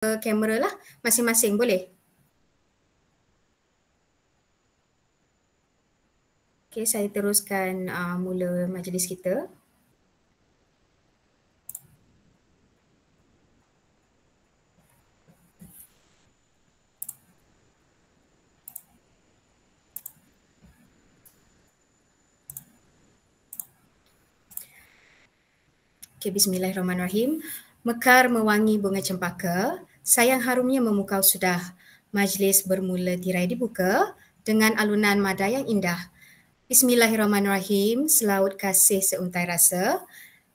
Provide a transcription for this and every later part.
kamera lah masing-masing, boleh? Okey, saya teruskan mula majlis kita. Okay, bismillahirrahmanirrahim. Mekar mewangi bunga cempaka, sayang harumnya memukau sudah. Majlis bermula tirai dibuka dengan alunan mada yang indah. Bismillahirrahmanirrahim. Selaut kasih seuntai rasa.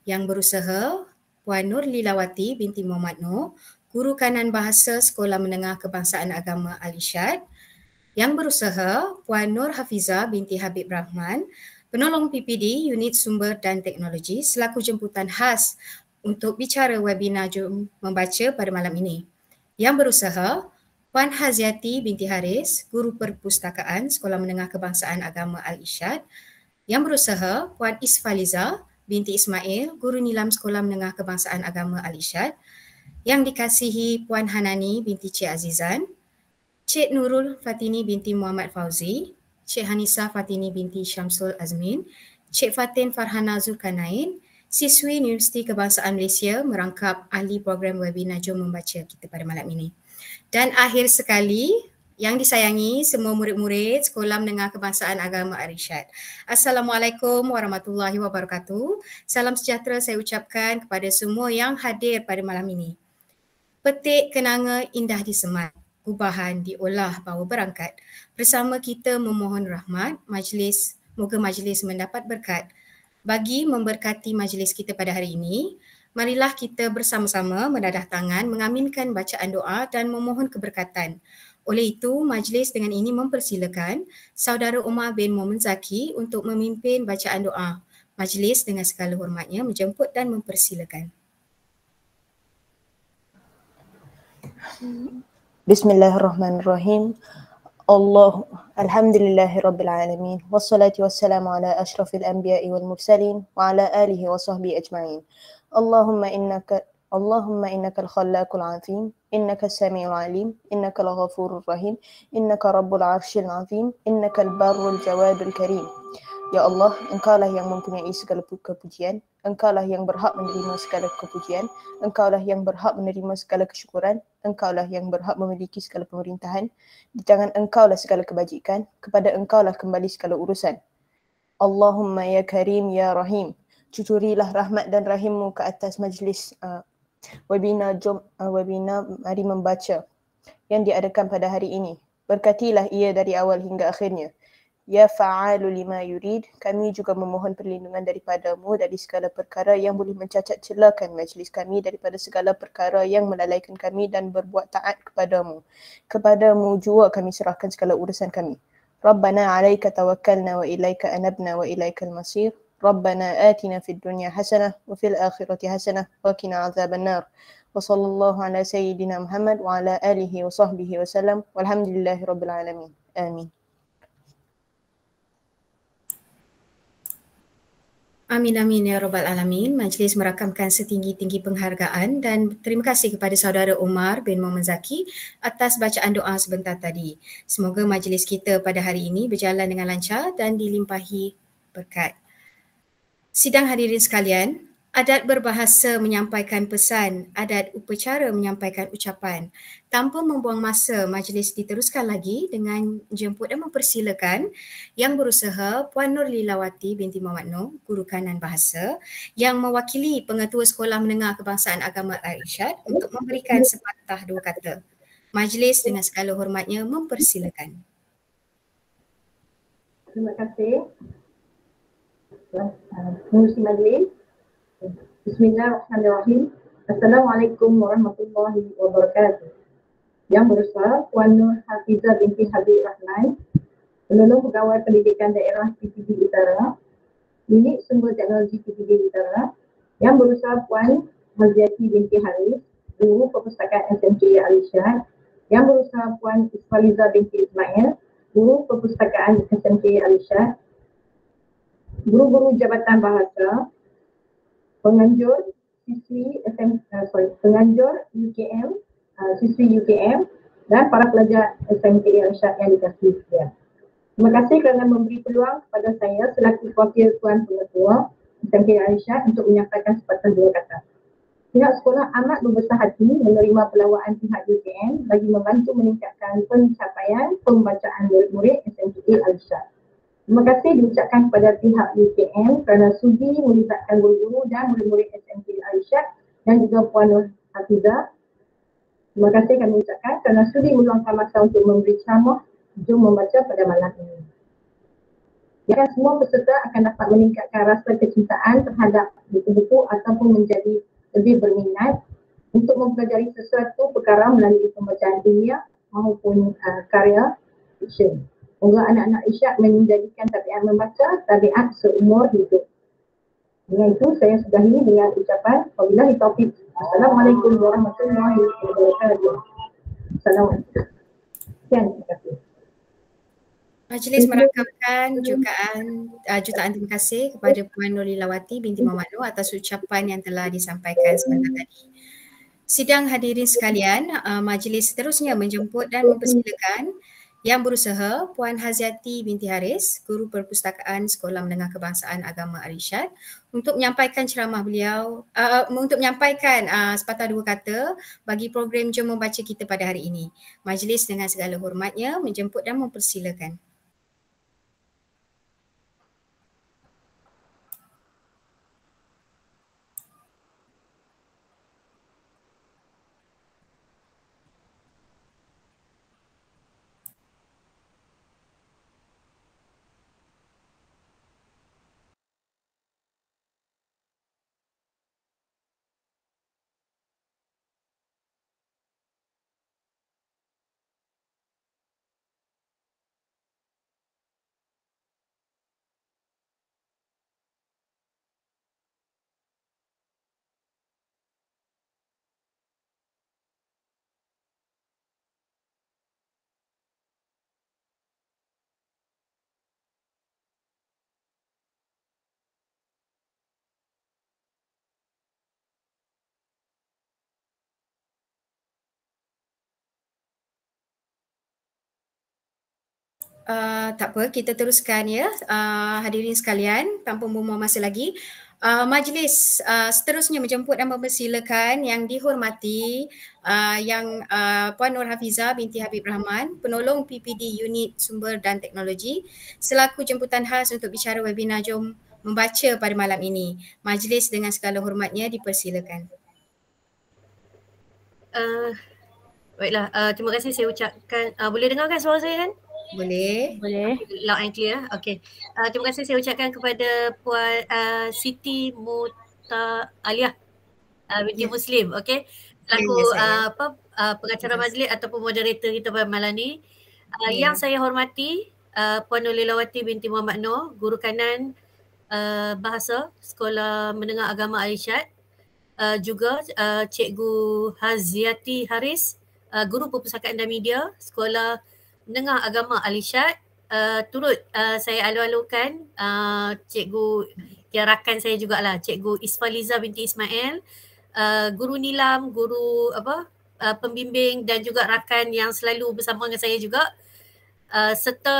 Yang berusaha, Puan Nur Lilawati binti Muhammad Nur, Guru Kanan Bahasa Sekolah Menengah Kebangsaan Agama Al-Irsyad. Yang berusaha, Puan Nur Hafizah binti Habib Rahman, Penolong PPD Unit Sumber dan Teknologi selaku jemputan khas untuk bicara webinar Jom Membaca pada malam ini. Yang berusaha, Puan Haziati binti Haris, Guru Perpustakaan Sekolah Menengah Kebangsaan Agama Al-Irsyad. Yang berusaha, Puan Isfaliza binti Ismail, Guru Nilam Sekolah Menengah Kebangsaan Agama Al-Irsyad. Yang dikasihi Puan Hanani binti Cik Azizan, Cik Nurul Fatini binti Muhammad Fauzi, Cik Hanisa Fatini binti Syamsul Azmin, Cik Fatin Farhana Zulkarnain, siswi Universiti Kebangsaan Malaysia merangkap ahli program webinar Jom Membaca kita pada malam ini. Dan akhir sekali, yang disayangi semua murid-murid Sekolah Menengah Kebangsaan Agama Al-Irsyad. Assalamualaikum warahmatullahi wabarakatuh. Salam sejahtera saya ucapkan kepada semua yang hadir pada malam ini. Petik kenanga indah disemat, gubahan diolah bawa berangkat. Bersama kita memohon rahmat majlis, moga majlis mendapat berkat. Bagi memberkati majlis kita pada hari ini, marilah kita bersama-sama menadah tangan, mengaminkan bacaan doa dan memohon keberkatan. Oleh itu, majlis dengan ini mempersilakan Saudara Umar bin Muhammad Zaki untuk memimpin bacaan doa. Majlis dengan segala hormatnya menjemput dan mempersilakan. Bismillahirrahmanirrahim. Alhamdulillahi Rabbil Alamin. Wassalatu wassalamu ala ashrafil anbiya'i wal mursalin wa ala alihi wa sahbihi ajma'in. Allahumma innaka al-khallaqul azim, innaka as-sami'ul alim, innaka al-ghafurur rahim, innaka rabbul arsyil azim, innaka al-barrul jawadul karim. Ya Allah, Engkaulah yang mempunyai segala kepujian, Engkaulah yang berhak menerima segala kepujian, Engkaulah yang berhak menerima segala kesyukuran, Engkaulah yang berhak memiliki segala pemerintahan. Di tangan Engkaulah segala kebajikan, kepada Engkaulah kembali segala urusan. Allahumma ya Karim ya Rahim. Cucurilah rahmat dan rahimmu ke atas majlis webinar Mari Membaca yang diadakan pada hari ini. Berkatilah ia dari awal hingga akhirnya. Ya fa'alu lima yurid, kami juga memohon perlindungan daripadamu dari segala perkara yang boleh mencacat celakan majlis kami, daripada segala perkara yang melalaikan kami dan berbuat taat kepadamu. Kepadamu jua kami serahkan segala urusan kami. Rabbana alaika tawakkalna wa ilaika anabna wa ilaikal masir. Rabbana atina fid dunya hasanah wa fil akhirati hasanah wa qina azaban nar. Wa sallallahu ala sayyidina Muhammad wa ala alihi wa sahbihi wa sallam. Walhamdulillahi rabbil alamin. Amin. Amin amin ya rabbal alamin. Majlis merakamkan setinggi-tinggi penghargaan dan terima kasih kepada saudara Umar bin Muhammad Zaki atas bacaan doa sebentar tadi. Semoga majlis kita pada hari ini berjalan dengan lancar dan dilimpahi berkat. Sidang hadirin sekalian, adat berbahasa menyampaikan pesan, adat upacara menyampaikan ucapan. Tanpa membuang masa, majlis diteruskan lagi dengan jemput dan mempersilakan yang berusaha Puan Nur Lilawati binti Muhammad Nur, Guru Kanan Bahasa, yang mewakili Pengetua Sekolah Menengah Kebangsaan Agama Al-Irsyad untuk memberikan sepatah dua kata. Majlis dengan segala hormatnya mempersilakan. Terima kasih. Pengurusi majlis. Bismillahirrahmanirrahim. Assalamualaikum warahmatullahi wabarakatuh. Yang berusaha Puan Nur Hafizah binti Habib Rahman, Penolong Pegawai Pendidikan Daerah PPD Utara, Unit Sumber Teknologi PPD Utara. Yang berusaha Puan Haziati binti Haris, Guru Perpustakaan SMK Al-Irsyad. Yang berusaha Puan Isfaliza binti Ismail, Guru Perpustakaan SMK Al-Irsyad. Guru-guru Jabatan Bahasa, penganjur siswi penganjur UKM siswi UKM dan para pelajar SMK Al-Irsyad yang dikasihi sekalian. Terima kasih kerana memberi peluang kepada saya selaku wakil Tuan Pengetua SMK Al-Irsyad untuk menyampaikan sepatah dua kata. Pihak sekolah amat berbesar hati menerima pelawaan pihak UKM bagi membantu meningkatkan pencapaian pembacaan murid-murid SMK Al-Irsyad. Terima kasih diucapkan kepada pihak UKM kerana sudi melibatkan guru-guru dan murid-murid SMK Al-Irsyad dan juga Puan Nur Hafizah. Terima kasih kami ucapkan kerana sudi meluangkan masa untuk memberi ceramah Jom Membaca pada malam ini. Dan semua peserta akan dapat meningkatkan rasa kecintaan terhadap buku-buku ataupun menjadi lebih berminat untuk mempelajari sesuatu perkara melalui pembacaan ilmiah maupun karya fiksyen. Semoga anak-anak Irsyad menjadikan tabiat membaca tabiat seumur hidup. Dengan itu saya sudahi dengan ucapan wabillahi taufiq. Assalamualaikum warahmatullahi wabarakatuh. Assalamualaikum. Sekian, terima kasih. Majlis merakamkan jutaan terima kasih kepada Puan Nur Lilawati binti Muhammad Noor atas ucapan yang telah disampaikan sebentar tadi. Sidang hadirin sekalian, majlis seterusnya menjemput dan mempersilakan yang berusaha Puan Haziati binti Haris, Guru Perpustakaan Sekolah Menengah Kebangsaan Agama Al-Irsyad untuk menyampaikan ceramah beliau, untuk menyampaikan sepatah dua kata bagi program Jom Membaca kita pada hari ini. Majlis dengan segala hormatnya menjemput dan mempersilakan. Tak apa, kita teruskan ya hadirin sekalian tanpa membuang masa lagi. Majlis seterusnya menjemput dan mempersilakan yang dihormati yang Puan Nur Hafizah binti Habib Rahman, penolong PPD Unit Sumber dan Teknologi selaku jemputan khas untuk bicara webinar Jom Membaca pada malam ini. Majlis dengan segala hormatnya dipersilakan. Baiklah, terima kasih saya ucapkan. Boleh dengarkan suara saya kan? Boleh. Boleh. Loud and clear. Okey. Terima kasih saya ucapkan kepada Puan Siti Muta Aliyah binti Muslim, okey. Selaku pengacara majlis ataupun moderator kita pada malam ni. Yang saya hormati Puan Nur Lilawati binti Muhammad Noor, Guru Kanan Bahasa Sekolah Menengah Agama Al-Irsyad. Juga Cikgu Haziati Haris, Guru Perpustakaan dan Media Sekolah Menengah Agama Al-Irsyad. Turut saya alu-alukan Cikgu yang rakan saya jugalah, Cikgu Isfaliza binti Ismail, Guru Nilam, Guru pembimbing dan juga rakan yang selalu bersama dengan saya juga, serta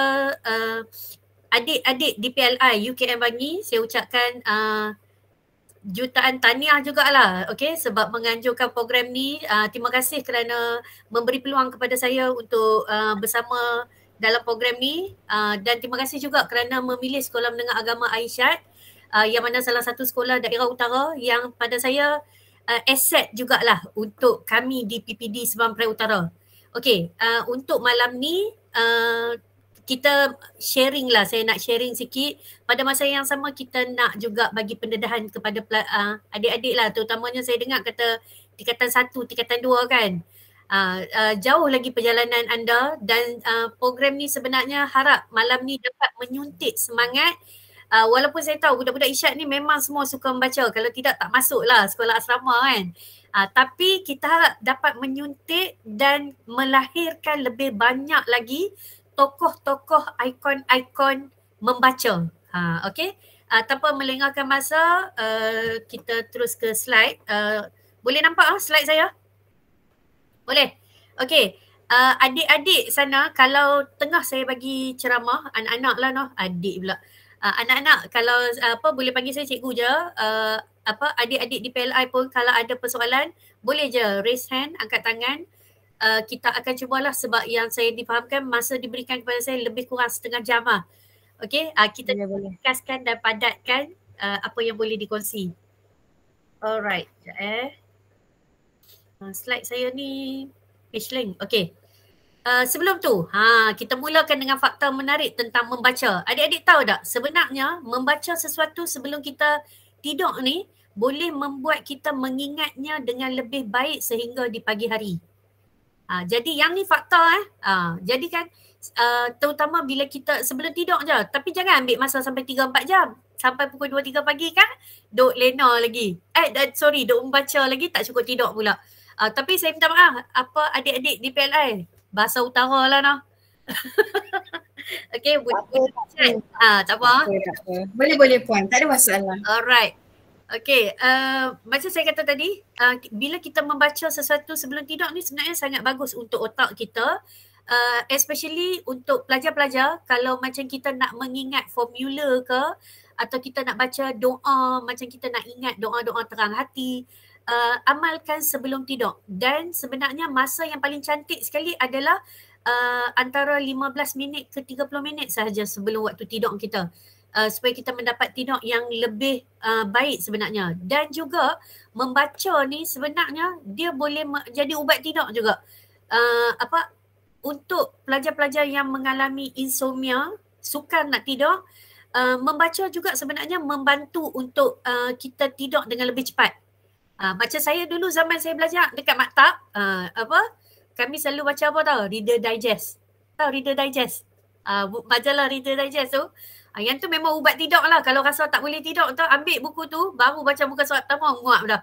adik-adik DPLI UKM Bangi. Saya ucapkan jutaan tahniah jugalah, okey, sebab menganjurkan program ni. Terima kasih kerana memberi peluang kepada saya untuk bersama dalam program ni, dan terima kasih juga kerana memilih Sekolah Menengah Agama Al-Irsyad, yang mana salah satu sekolah daerah utara yang pada saya aset jugalah untuk kami di PPD Sembilan Perai Utara. Okey, untuk malam ni kita sharing lah, saya nak sharing sikit. Pada masa yang sama kita nak juga bagi pendedahan kepada adik-adik lah, terutamanya saya dengar kata tingkatan 1, tingkatan 2 kan. Jauh lagi perjalanan anda dan program ni sebenarnya harap malam ni dapat menyuntik semangat. Walaupun saya tahu budak-budak Irsyad ni memang semua suka membaca, kalau tidak tak masuk lah sekolah asrama kan. Tapi kita harap dapat menyuntik dan melahirkan lebih banyak lagi tokoh-tokoh, ikon-ikon membaca. Okey. Tanpa melengahkan masa, kita terus ke slide. Boleh nampak slide saya? Boleh? Okey. Adik-adik sana kalau tengah saya bagi ceramah, anak-anak lah noh, adik pula. Anak-anak kalau boleh panggil saya cikgu je. Adik-adik di PLI pun kalau ada persoalan boleh je raise hand, angkat tangan. Kita akan cubalah sebab yang saya difahamkan masa diberikan kepada saya lebih kurang setengah jam lah. Okey, kita kaskan dan padatkan apa yang boleh dikongsi. Alright, sekejap slide saya ni page link. Okey. Sebelum tu, kita mulakan dengan fakta menarik tentang membaca. Adik-adik tahu tak sebenarnya membaca sesuatu sebelum kita tidur ni boleh membuat kita mengingatnya dengan lebih baik sehingga di pagi hari. Jadi yang ni fakta jadi kan terutama bila kita sebelum tidur je, tapi jangan ambil masa sampai 3-4 jam. Sampai pukul 2-3 pagi kan duk lena lagi. Duk membaca lagi, tak cukup tidur pula. Tapi saya minta maaf, adik-adik di PLI, bahasa utara lah noh. Okay, tak apa. Boleh puan, tak ada masalah. Alright. Okay, macam saya kata tadi, bila kita membaca sesuatu sebelum tidur ni sebenarnya sangat bagus untuk otak kita. Especially untuk pelajar-pelajar, kalau macam kita nak mengingat formula ke, atau kita nak baca doa, macam kita nak ingat doa-doa terang hati, amalkan sebelum tidur. Dan sebenarnya masa yang paling cantik sekali adalah antara 15 minit ke 30 minit sahaja sebelum waktu tidur kita. Supaya kita mendapat tidur yang lebih baik sebenarnya. Dan juga membaca ni sebenarnya dia boleh jadi ubat tidur juga. Untuk pelajar-pelajar yang mengalami insomnia, sukar nak tidur, membaca juga sebenarnya membantu untuk kita tidur dengan lebih cepat. Macam saya dulu zaman saya belajar dekat maktab, kami selalu baca apa tahu? Reader Digest. Tahu Reader Digest? Majalah Reader Digest tu. Yang tu memang ubat tidur lah. Kalau rasa tak boleh tidur tu, ambil buku tu, baru baca muka surat pertama, muak dah.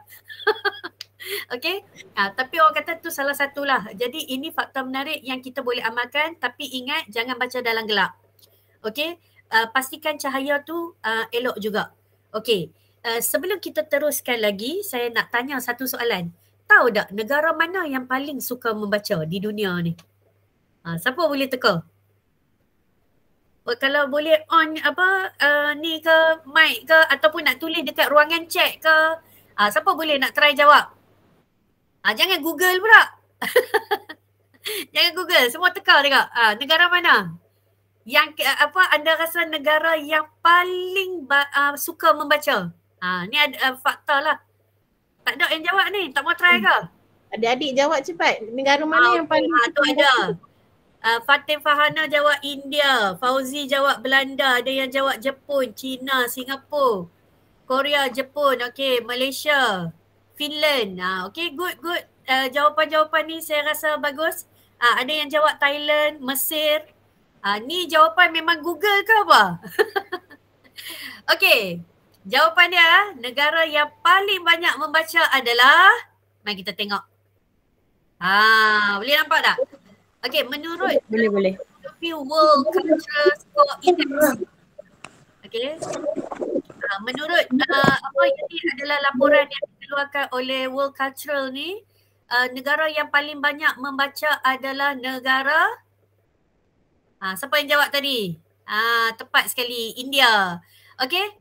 Okay. Tapi orang kata tu salah satulah. Jadi ini fakta menarik yang kita boleh amalkan, tapi ingat jangan baca dalam gelap. Okay. Pastikan cahaya tu elok juga. Okay. Sebelum kita teruskan lagi, saya nak tanya satu soalan. Tahu tak negara mana yang paling suka membaca di dunia ni? Siapa boleh teka? Kalau boleh on ni ke mic ke ataupun nak tulis dekat ruangan chat ke, siapa boleh nak try jawab? Jangan Google pula. Jangan Google, semua teka tengok. Negara mana? Yang anda rasa negara yang paling suka membaca? Ni ada fakta lah. Tak ada yang jawab ni, tak mau try ke? Adik-adik jawab cepat. Negara mana yang paling tu ada. Fatim Fahana jawab India, Fauzi jawab Belanda, ada yang jawab Jepun, China, Singapura, Korea, Jepun, okey, Malaysia, Finland. Okey, good. Jawapan-jawapan ni saya rasa bagus. Ada yang jawab Thailand, Mesir. Ni jawapan memang Google ke apa? Okey, jawapan dia negara yang paling banyak membaca adalah, mari kita tengok. Boleh nampak tak? Okey, menurut boleh. World Cultural Score Index. Okey. Menurut ini adalah laporan yang dikeluarkan oleh World Cultural ni, negara yang paling banyak membaca adalah negara siapa yang jawab tadi? Tepat sekali, India. Okey.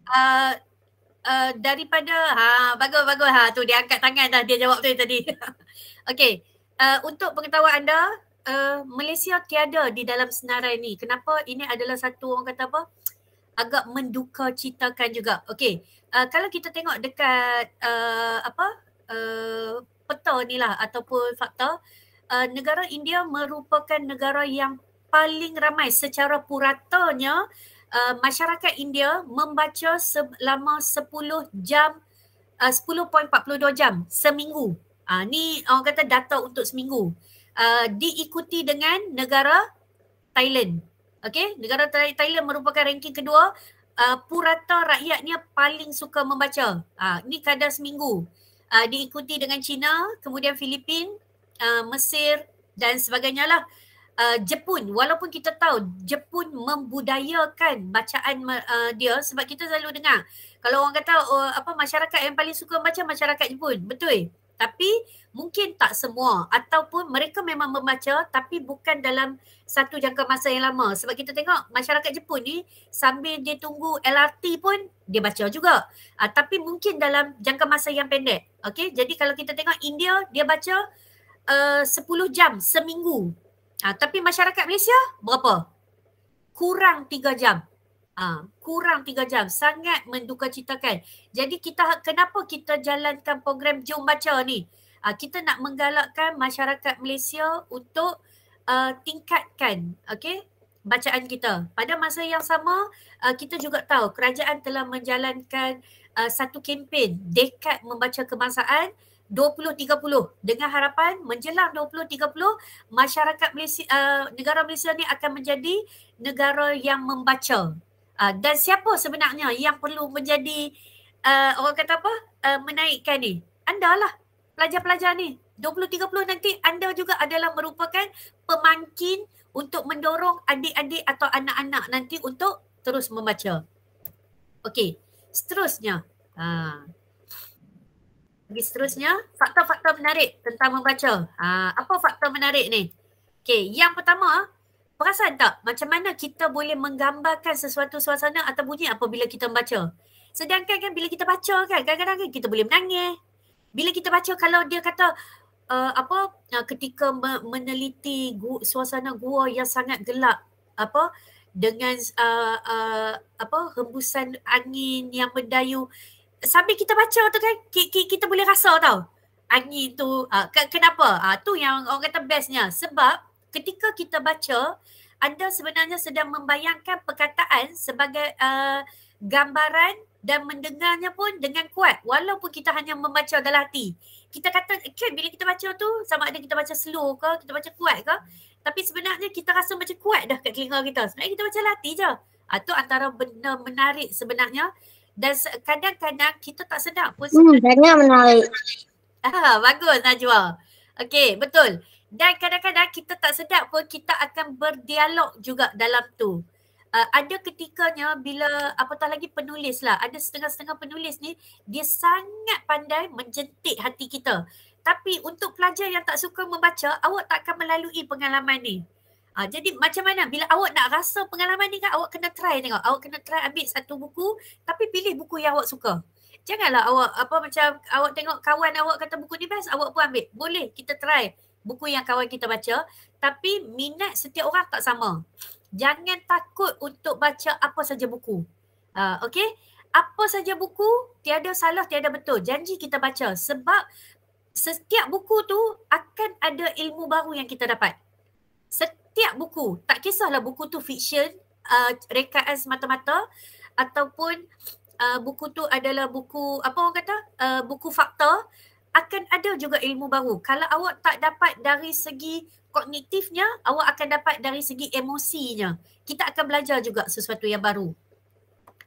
Daripada bagus. Tu dia angkat tangan dah, dia jawab tu tadi. Okey. Untuk pengetahuan anda, Malaysia tiada di dalam senarai ni. Kenapa? Ini adalah satu orang kata agak menduka citakan juga. Okey. Kalau kita tengok dekat peta ni lah ataupun fakta, negara India merupakan negara yang paling ramai secara puratanya. Masyarakat India membaca selama 10.42 jam seminggu. Ni orang kata data untuk seminggu. Diikuti dengan negara Thailand. Okey, negara Thailand merupakan ranking kedua. Purata rakyatnya paling suka membaca. Ni kadar seminggu. Diikuti dengan China, kemudian Filipin, Mesir dan sebagainya lah. Jepun, walaupun kita tahu Jepun membudayakan bacaan dia, sebab kita selalu dengar kalau orang kata masyarakat yang paling suka membaca masyarakat Jepun, betul. Tapi mungkin tak semua, ataupun mereka memang membaca tapi bukan dalam satu jangka masa yang lama. Sebab kita tengok masyarakat Jepun ni sambil dia tunggu LRT pun dia baca juga. Tapi mungkin dalam jangka masa yang pendek. Okay, jadi kalau kita tengok India, dia baca 10 jam seminggu. Tapi masyarakat Malaysia berapa? Kurang 3 jam. Kurang 3 jam. Sangat mendukacitakan. Jadi kenapa kita jalankan program Jom Baca ni? Kita nak menggalakkan masyarakat Malaysia untuk tingkatkan bacaan kita. Pada masa yang sama, kita juga tahu kerajaan telah menjalankan satu kempen Dekad Membaca Kebangsaan 2030 dengan harapan menjelang 2030 masyarakat Malaysia, negara Malaysia ni akan menjadi negara yang membaca. Dan siapa sebenarnya yang perlu menjadi orang kata apa, menaikkan ni? Anda lah, pelajar-pelajar ni. 2030 nanti anda juga adalah merupakan pemangkin untuk mendorong adik-adik atau anak-anak nanti untuk terus membaca. Okey, seterusnya. Seterusnya, faktor-faktor menarik tentang membaca. Apa faktor menarik ni? Okey, yang pertama, perasan tak macam mana kita boleh menggambarkan sesuatu suasana atau bunyi apabila kita membaca? Sedangkan kan bila kita baca kan, kadang-kadang kan kita boleh menangis. Bila kita baca, kalau dia kata ketika meneliti suasana gua yang sangat gelap, dengan hembusan angin yang mendayu, sambil kita baca tu kan kita boleh rasa tau angin tu. Kenapa? Tu yang orang kata bestnya. Sebab ketika kita baca, anda sebenarnya sedang membayangkan perkataan sebagai gambaran dan mendengarnya pun dengan kuat walaupun kita hanya membaca dalam hati. Kita kata bila kita baca tu sama ada kita baca slow ke, kita baca kuat ke, tapi sebenarnya kita rasa macam kuat dah kat telinga kita. Sebenarnya kita baca dalam hati je. Tu antara benda menarik sebenarnya. Dan kadang-kadang kita tak sedar pun Banyak menarik. Bagus Najwa. Okey, betul. Dan kadang-kadang kita tak sedar pun kita akan berdialog juga dalam tu. Ada ketikanya bila apatah lagi penulis lah, ada setengah-setengah penulis ni dia sangat pandai menjentik hati kita. Tapi untuk pelajar yang tak suka membaca, awak tak akan melalui pengalaman ni. Jadi macam mana bila awak nak rasa pengalaman ni kan, awak kena try tengok. Awak kena try ambil satu buku tapi pilih buku yang awak suka. Janganlah awak macam awak tengok kawan awak kata buku ni best, awak pun ambil. Boleh kita try buku yang kawan kita baca, tapi minat setiap orang tak sama. Jangan takut untuk baca apa saja buku. Okey? Apa saja buku, tiada salah, tiada betul. Janji kita baca sebab setiap buku tu akan ada ilmu baru yang kita dapat. Setiap buku, tak kisahlah buku tu fiction, rekaan semata-mata ataupun buku tu adalah buku buku fakta, akan ada juga ilmu baru. Kalau awak tak dapat dari segi kognitifnya, awak akan dapat dari segi emosinya. Kita akan belajar juga sesuatu yang baru.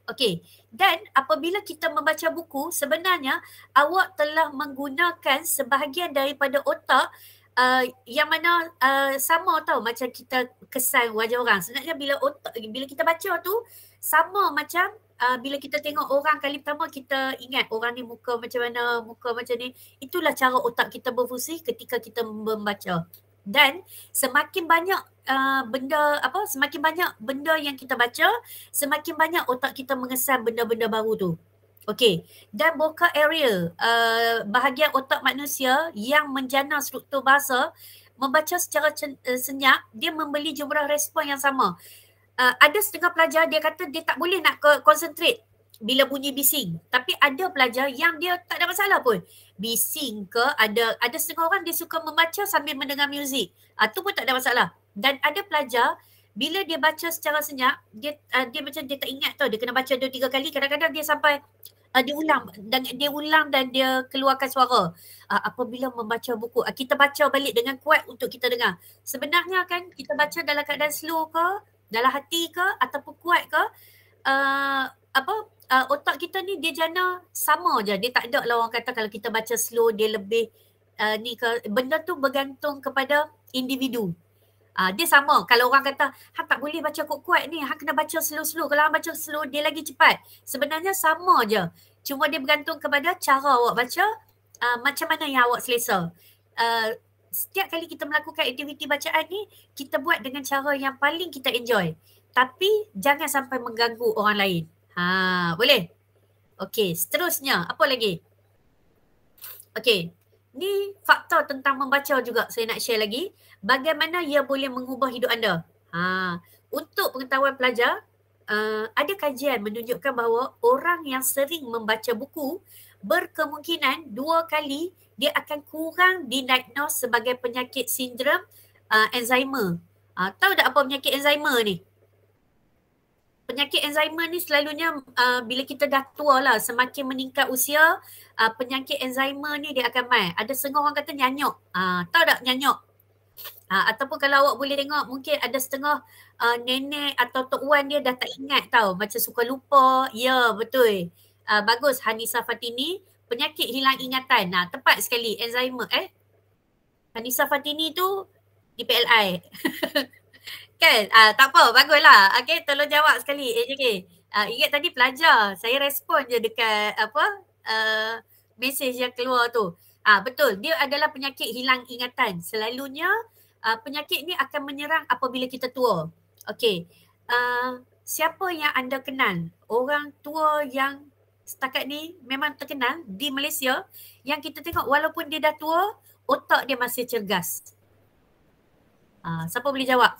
Okey, dan apabila kita membaca buku, sebenarnya awak telah menggunakan sebahagian daripada otak yang mana sama tau macam kita kesan wajah orang. Sebenarnya bila kita baca tu sama macam bila kita tengok orang kali pertama, kita ingat orang ni muka macam mana, muka macam ni. Itulah cara otak kita berfungsi ketika kita membaca. Dan semakin banyak semakin banyak benda yang kita baca, semakin banyak otak kita mengesan benda-benda baru tu. Okey, dan vocal area, bahagian otak manusia yang menjana struktur bahasa, membaca secara senyap, dia memberi jumlah respon yang sama. Ada setengah pelajar dia kata dia tak boleh nak concentrate bila bunyi bising. Tapi ada pelajar yang dia tak ada masalah pun. Bising ke, ada setengah orang dia suka membaca sambil mendengar muzik. Tu pun tak ada masalah. Dan ada pelajar bila dia baca secara senyap, dia macam dia tak ingat tau, dia kena baca 2-3 kali. Kadang-kadang dia sampai dia ulang dan dia keluarkan suara. Apabila membaca buku, kita baca balik dengan kuat untuk kita dengar. Sebenarnya kan kita baca dalam keadaan slow ke, dalam hati ke ataupun kuat ke, otak kita ni dia jana sama je. Dia tak ada lah orang kata kalau kita baca slow dia lebih ni ke. Benda tu bergantung kepada individu. Dia sama. Kalau orang kata tak boleh baca kuat-kuat ni, kena baca slow-slow. Kalau baca slow dia lagi cepat. Sebenarnya sama je. Cuma dia bergantung kepada cara awak baca macam mana yang awak selesa. Setiap kali kita melakukan aktiviti bacaan ni, kita buat dengan cara yang paling kita enjoy. Tapi jangan sampai mengganggu orang lain. Boleh? Okey, seterusnya apa lagi? Okey, ni faktor tentang membaca juga saya nak share lagi. Bagaimana ia boleh mengubah hidup anda. Untuk pengetahuan pelajar, ada kajian menunjukkan bahawa orang yang sering membaca buku berkemungkinan 2 kali dia akan kurang didiagnose sebagai penyakit sindrom Alzheimer. Tahu tak apa penyakit Alzheimer ni? Penyakit Alzheimer ni selalunya bila kita dah tua lah, semakin meningkat usia, penyakit Alzheimer ni dia akan mai. Ada setengah orang kata nyanyuk. Tahu tak nyanyuk? Ataupun kalau awak boleh tengok, mungkin ada setengah nenek atau tok wan dia dah tak ingat tau. Macam suka lupa. Ya, betul. Bagus Hanisa Fatini. Penyakit hilang ingatan. Tepat sekali. Alzheimer. Hanisa Fatini tu di PLI. Kan? Tak apa. Baguslah. Okay, tolong jawab sekali. Okay. Ingat tadi pelajar. Saya respon je dekat mesej yang keluar tu. Betul. Dia adalah penyakit hilang ingatan. Selalunya penyakit ni akan menyerang apabila kita tua. Okay. Siapa yang anda kenal? Orang tua yang setakat ni memang terkenal di Malaysia yang kita tengok walaupun dia dah tua, otak dia masih cergas. Siapa boleh jawab?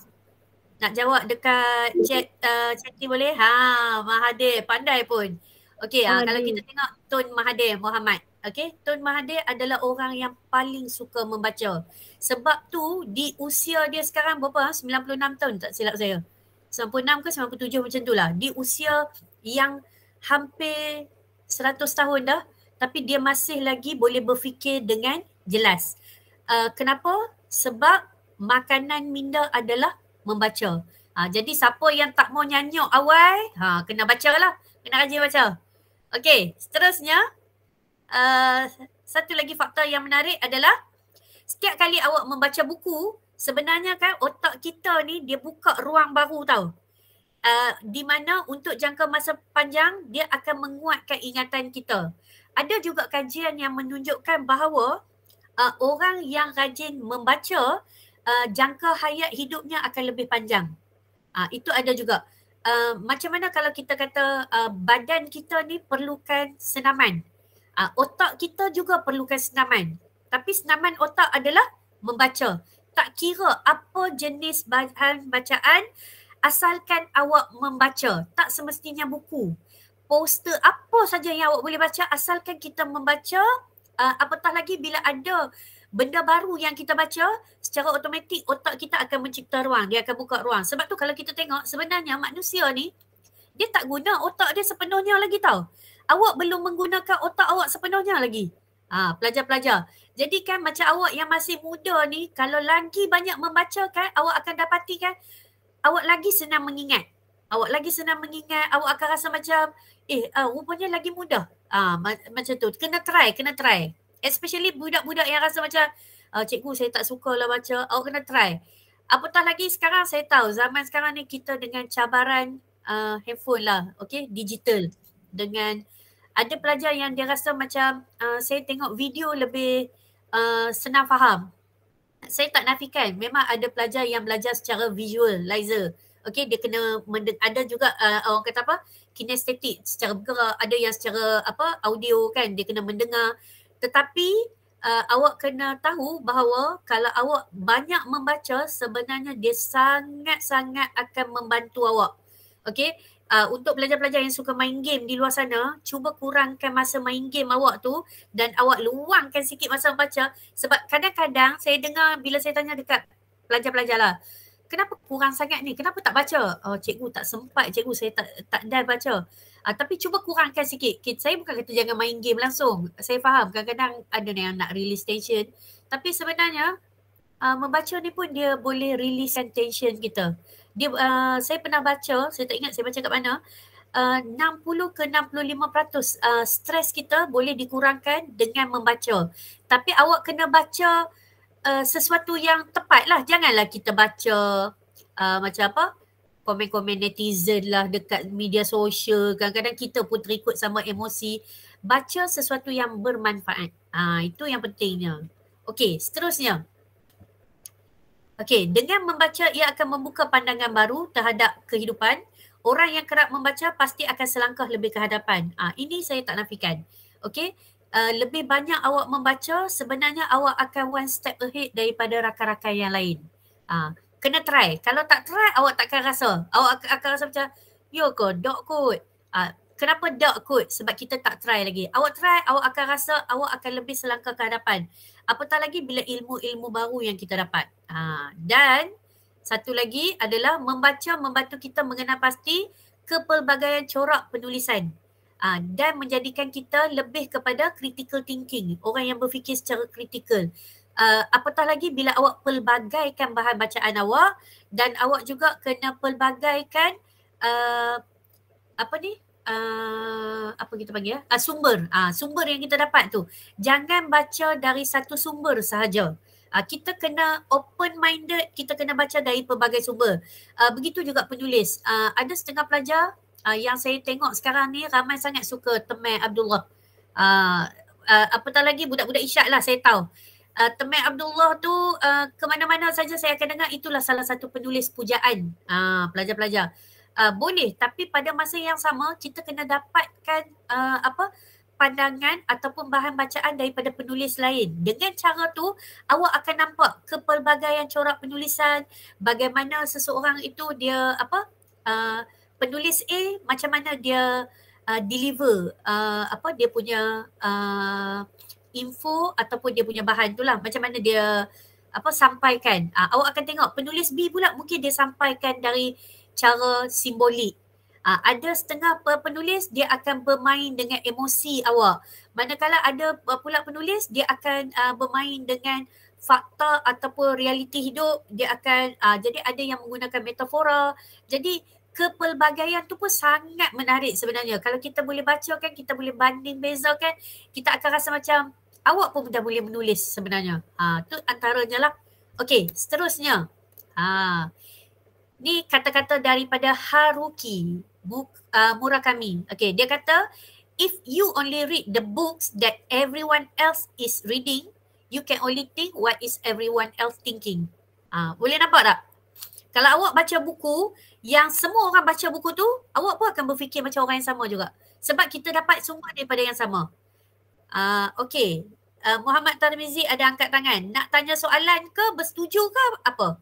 Nak jawab dekat chat ni boleh? Mahathir, pandai pun. Okey, kalau kita tengok Tun Mahathir Mohamad. Okey, Tun Mahathir adalah orang yang paling suka membaca. Sebab tu di usia dia sekarang berapa? 96 tahun tak silap saya. 96 ke 97 macam tu lah. Di usia yang hampir 100 tahun dah, tapi dia masih lagi boleh berfikir dengan jelas. Kenapa? Sebab makanan minda adalah membaca. Jadi siapa yang tak mau nyanyuk awal, kena baca lah. Kena rajin baca. Okey, seterusnya satu lagi faktor yang menarik adalah setiap kali awak membaca buku, sebenarnya kan otak kita ni dia buka ruang baru tau. Di mana untuk jangka masa panjang dia akan menguatkan ingatan kita. Ada juga kajian yang menunjukkan bahawa orang yang rajin membaca jangka hayat hidupnya akan lebih panjang. Itu ada juga. Macam mana kalau kita kata badan kita ni perlukan senaman. Otak kita juga perlukan senaman. Tapi senaman otak adalah membaca. Tak kira apa jenis bahan bacaan, asalkan awak membaca. Tak semestinya buku. Poster apa saja yang awak boleh baca, asalkan kita membaca. Apatah lagi bila ada benda baru yang kita baca, secara automatik otak kita akan mencipta ruang. Dia akan buka ruang. Sebab tu kalau kita tengok sebenarnya manusia ni, dia tak guna otak dia sepenuhnya lagi tau. Awak belum menggunakan otak awak sepenuhnya lagi. Pelajar-pelajar. Jadi kan macam awak yang masih muda ni, kalau lagi banyak membaca kan, awak akan dapati kan, awak lagi senang mengingat. Awak lagi senang mengingat, awak akan rasa macam, rupanya lagi mudah. Macam tu. Kena try. Especially budak-budak yang rasa macam, cikgu saya tak suka lah baca, awak kena try. Apatah lagi sekarang saya tahu, zaman sekarang ni kita dengan cabaran handphone lah, okay, digital. Dengan ada pelajar yang dia rasa macam saya tengok video lebih senang faham. Saya tak nafikan, memang ada pelajar yang belajar secara visualizer. Okay, dia kena ada juga orang kata apa, kinestetik, secara bergerak, ada yang secara audio kan, dia kena mendengar. Tetapi awak kena tahu bahawa kalau awak banyak membaca, sebenarnya dia sangat-sangat akan membantu awak. Okay, untuk pelajar-pelajar yang suka main game di luar sana, cuba kurangkan masa main game awak tu dan awak luangkan sikit masa membaca. Sebab kadang-kadang saya dengar bila saya tanya dekat pelajar-pelajar lah, kenapa kurang sangat ni? Kenapa tak baca? Cikgu tak sempat, cikgu saya tak dah baca. Tapi cuba kurangkan sikit. Saya bukan kata jangan main game langsung. Saya faham kadang-kadang ada yang nak release tension. Tapi sebenarnya membaca ni pun dia boleh releasekan tension kita. Saya pernah baca, saya tak ingat saya baca kat mana, 60 ke 65% stres kita boleh dikurangkan dengan membaca. Tapi awak kena baca sesuatu yang tepat lah. Janganlah kita baca macam apa, komen-komen netizen lah dekat media sosial. Kadang-kadang kita pun terikut sama emosi. Baca sesuatu yang bermanfaat. Itu yang pentingnya. Okey, seterusnya. Okey, dengan membaca ia akan membuka pandangan baru terhadap kehidupan. Orang yang kerap membaca pasti akan selangkah lebih ke hadapan. Ini saya tak nafikan. Okey, lebih banyak awak membaca, sebenarnya awak akan one step ahead daripada rakan-rakan yang lain. Kena try. Kalau tak try, awak takkan rasa. Awak akan rasa macam, yo ko, dok kot. Kenapa dok kot? Sebab kita tak try lagi. Awak try, awak akan rasa awak akan lebih selangkah ke hadapan. Apatah lagi bila ilmu-ilmu baru yang kita dapat. Dan satu lagi adalah membaca membantu kita mengenal pasti kepelbagaian corak penulisan. Dan menjadikan kita lebih kepada critical thinking. Orang yang berfikir secara kritikal. Apatah lagi bila awak pelbagaikan bahan bacaan awak dan awak juga kena pelbagaikan apa kita panggil sumber. Sumber yang kita dapat tu. Jangan baca dari satu sumber sahaja. Kita kena open minded, kita kena baca dari pelbagai sumber. Begitu juga penulis. Ada setengah pelajar yang saya tengok sekarang ni ramai sangat suka Temel Abdullah. Apatah lagi budak-budak Irsyad lah, saya tahu. Temel Abdullah tu ke mana-mana saja saya akan dengar itulah salah satu penulis pujaan pelajar-pelajar. Boleh, tapi pada masa yang sama kita kena dapatkan pandangan ataupun bahan bacaan daripada penulis lain. Dengan cara tu awak akan nampak kepelbagaian corak penulisan, bagaimana seseorang itu dia penulis A macam mana dia deliver dia punya info ataupun dia punya bahan tu lah, macam mana dia sampaikan. Awak akan tengok penulis B pula mungkin dia sampaikan dari cara simbolik. Ada setengah penulis dia akan bermain dengan emosi awak. Manakala ada pula penulis dia akan bermain dengan fakta ataupun realiti hidup. Dia akan jadi ada yang menggunakan metafora. Jadi kepelbagaian tu pun sangat menarik sebenarnya. Kalau kita boleh baca kan, kita boleh banding bezakan, kita akan rasa macam awak pun dah boleh menulis sebenarnya. Tu antaranya lah. Okey, seterusnya. Ni kata-kata daripada Haruki Murakami. Okay, dia kata, if you only read the books that everyone else is reading, you can only think what is everyone else thinking. Boleh nampak tak? Kalau awak baca buku yang semua orang baca buku tu, awak pun akan berfikir macam orang yang sama juga. Sebab kita dapat sumber daripada yang sama. Okay, Muhammad Tarmizi ada angkat tangan. Nak tanya soalan ke, bersetuju ke apa?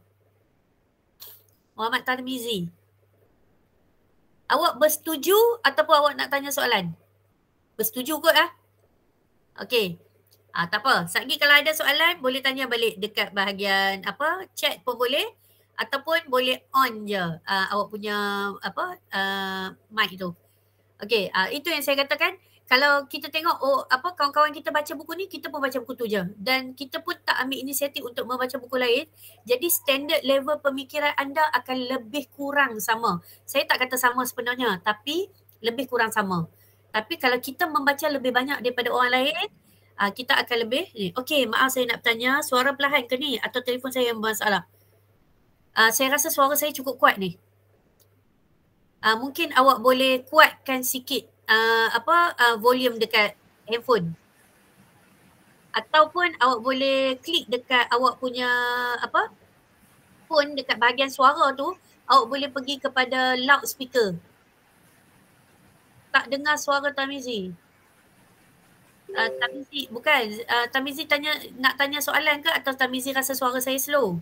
Muhammad Tarmizi. Awak bersetuju ataupun awak nak tanya soalan? Bersetuju kot lah. Okey. Tak apa. Sekejap kalau ada soalan boleh tanya balik dekat bahagian chat pun boleh ataupun boleh on je awak punya mic tu. Okey, itu yang saya katakan. Kalau kita tengok kawan-kawan kita baca buku ni, kita pun baca buku tu je. Dan kita pun tak ambil inisiatif untuk membaca buku lain. Jadi standard level pemikiran anda akan lebih kurang sama. Saya tak kata sama sebenarnya, tapi lebih kurang sama. Tapi kalau kita membaca lebih banyak daripada orang lain, kita akan lebih okey, maaf saya nak bertanya, suara perlahan ke ni atau telefon saya yang bermasalah? Saya rasa suara saya cukup kuat ni. Mungkin awak boleh kuatkan sikit volume dekat handphone. Ataupun awak boleh klik dekat awak punya phone dekat bahagian suara tu, awak boleh pergi kepada loudspeaker. Tak dengar suara Tamizi. Tamizi bukan, Tamizi nak tanya soalan ke atau Tamizi rasa suara saya slow?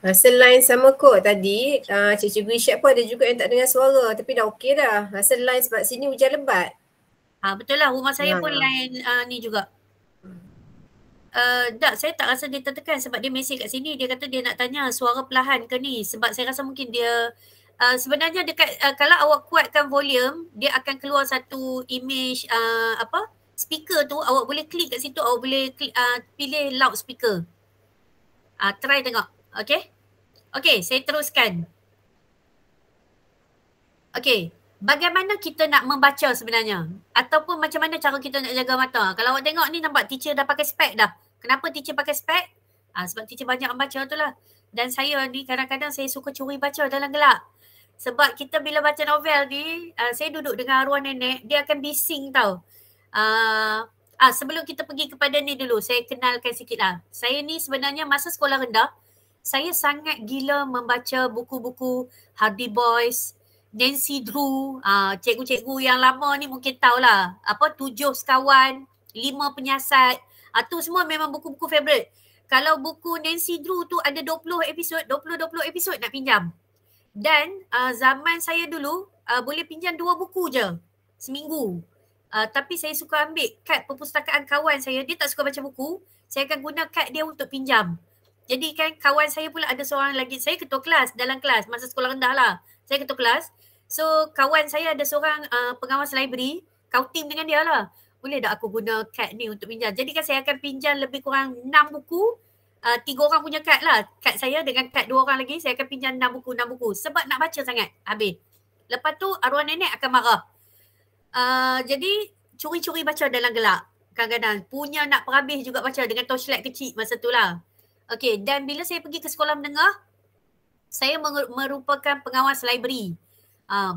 Rasa line sama kot tadi, Cikgu Isyad pun ada juga yang tak dengar suara tapi dah okey dah. Rasa line sebab sini hujan lebat. Betul lah, rumah saya pun line ni juga. Saya tak rasa dia tertekan sebab dia mesej kat sini, dia kata dia nak tanya suara perlahan ke ni sebab saya rasa mungkin dia sebenarnya dekat kalau awak kuatkan volume, dia akan keluar satu image speaker tu, awak boleh klik kat situ, awak boleh pilih loudspeaker. Try tengok. Okey, saya teruskan. Okey, bagaimana kita nak membaca sebenarnya? Ataupun macam mana cara kita nak jaga mata? Kalau awak tengok ni nampak teacher dah pakai spek dah. Kenapa teacher pakai spek? Sebab teacher banyak membaca tu lah. Dan saya ni kadang-kadang saya suka curi baca dalam gelap. Sebab kita bila baca novel ni, saya duduk dengan arwah nenek, dia akan bising tau. Sebelum kita pergi kepada ni dulu, saya kenalkan sikit lah. Saya ni sebenarnya masa sekolah rendah, saya sangat gila membaca buku-buku Hardy Boys, Nancy Drew, cikgu-cikgu yang lama ni mungkin tahulah. 7 Sekawan, 5 Penyiasat, tu semua memang buku-buku favourite. Kalau buku Nancy Drew tu ada 20 episod nak pinjam. Dan zaman saya dulu boleh pinjam 2 buku je seminggu. Tapi saya suka ambil kad perpustakaan kawan saya. Dia tak suka baca buku. Saya akan guna kad dia untuk pinjam. Jadi kan kawan saya pula ada seorang lagi. Saya ketua kelas dalam kelas. Masa sekolah rendah lah. Saya ketua kelas. So kawan saya ada seorang pengawas library. Kau team dengan dia lah. Boleh tak aku guna kad ni untuk pinjam? Jadi kan saya akan pinjam lebih kurang 6 buku. 3 orang punya kad lah. Kad saya dengan kad 2 orang lagi. Saya akan pinjam 6 buku. Sebab nak baca sangat. Habis. Lepas tu arwah nenek akan marah. Jadi curi-curi baca dalam gelap. Kadang-kadang punya nak perhabis juga baca dengan torchlight kecil masa tu lah. Okay, dan bila saya pergi ke sekolah menengah, saya merupakan pengawas library.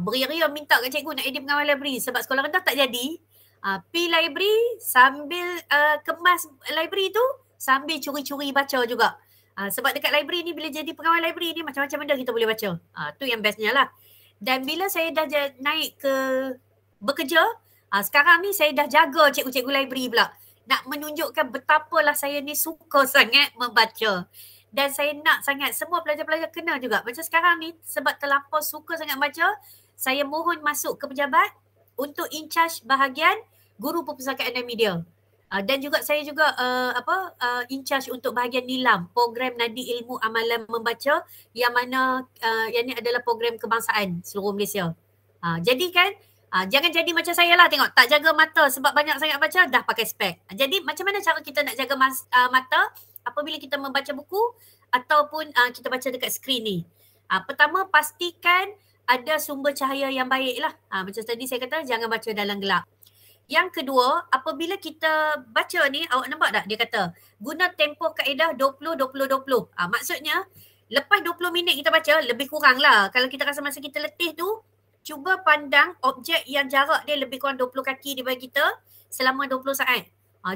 Beria-ria minta kat cikgu nak jadi pengawas library sebab sekolah rendah tak jadi. Pergi library sambil kemas library tu sambil curi-curi baca juga. Sebab dekat library ni bila jadi pengawal library ni macam-macam benda kita boleh baca. Tu yang bestnya lah. Dan bila saya dah naik ke bekerja, sekarang ni saya dah jaga cikgu-cikgu library pula. Nak menunjukkan betapalah saya ni suka sangat membaca. Dan saya nak sangat semua pelajar-pelajar kena juga. Macam sekarang ni sebab terlampau suka sangat baca, saya mohon masuk ke pejabat untuk in charge bahagian guru perpustakaan dan media. Dan juga saya juga in charge untuk bahagian NILAM, program Nadi Ilmu Amalan Membaca yang mana yang ni adalah program kebangsaan seluruh Malaysia. Jadi kan jangan jadi macam saya lah, tengok tak jaga mata sebab banyak sangat baca dah pakai spek. Jadi macam mana cara kita nak jaga mata apabila kita membaca buku ataupun kita baca dekat skrin ni? Pertama, pastikan ada sumber cahaya yang baik lah. Macam tadi saya kata jangan baca dalam gelap. Yang kedua, apabila kita baca ni, awak nampak tak dia kata guna tempoh kaedah 20-20-20. Maksudnya lepas 20 minit kita baca, lebih kurang lah. Kalau kita rasa masa kita letih tu, cuba pandang objek yang jarak dia lebih kurang 20 kaki daripada kita selama 20 saat.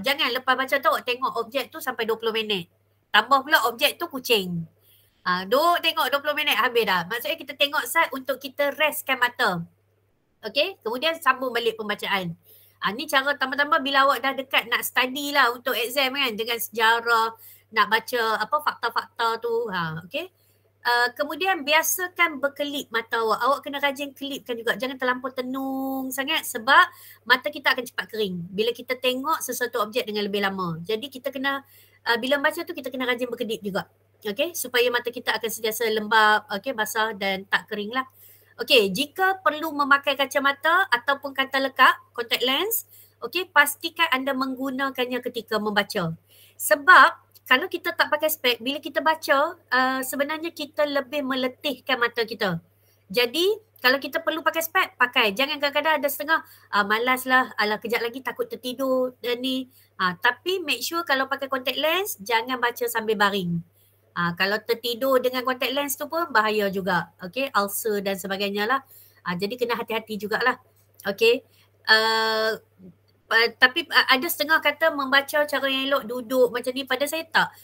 Jangan lepas baca tu tengok objek tu sampai 20 minit. Tambah pula objek tu kucing. Duk tengok 20 minit habis dah. Maksudnya kita tengok saat untuk kita restkan mata. Okay, kemudian sambung balik pembacaan. Ni cara tambah-tambah bila awak dah dekat nak study lah untuk exam kan, dengan sejarah, nak baca fakta-fakta tu. Okay. Kemudian biasakan berkelip mata awak. Awak kena rajin kelipkan juga. Jangan terlampau tenung sangat sebab mata kita akan cepat kering bila kita tengok sesuatu objek dengan lebih lama. Jadi kita kena, bila baca tu kita kena rajin berkedip juga. Okay, supaya mata kita akan sentiasa lembab, okay, basah dan tak kering lah. Okay, jika perlu memakai kacamata ataupun kanta lekak, contact lens, okay, pastikan anda menggunakannya ketika membaca. Sebab kalau kita tak pakai spek, bila kita baca, sebenarnya kita lebih meletihkan mata kita. Jadi, kalau kita perlu pakai spek, pakai. Jangan kadang-kadang ada setengah, malas lah, kejap lagi takut tertidur dan ni. Tapi make sure kalau pakai contact lens, jangan baca sambil baring. Kalau tertidur dengan contact lens tu pun bahaya juga. Okay, ulcer dan sebagainya lah. Jadi kena hati-hati jugalah. Okay. Tapi ada setengah kata membaca cara yang elok, duduk macam ni. Pada saya tak.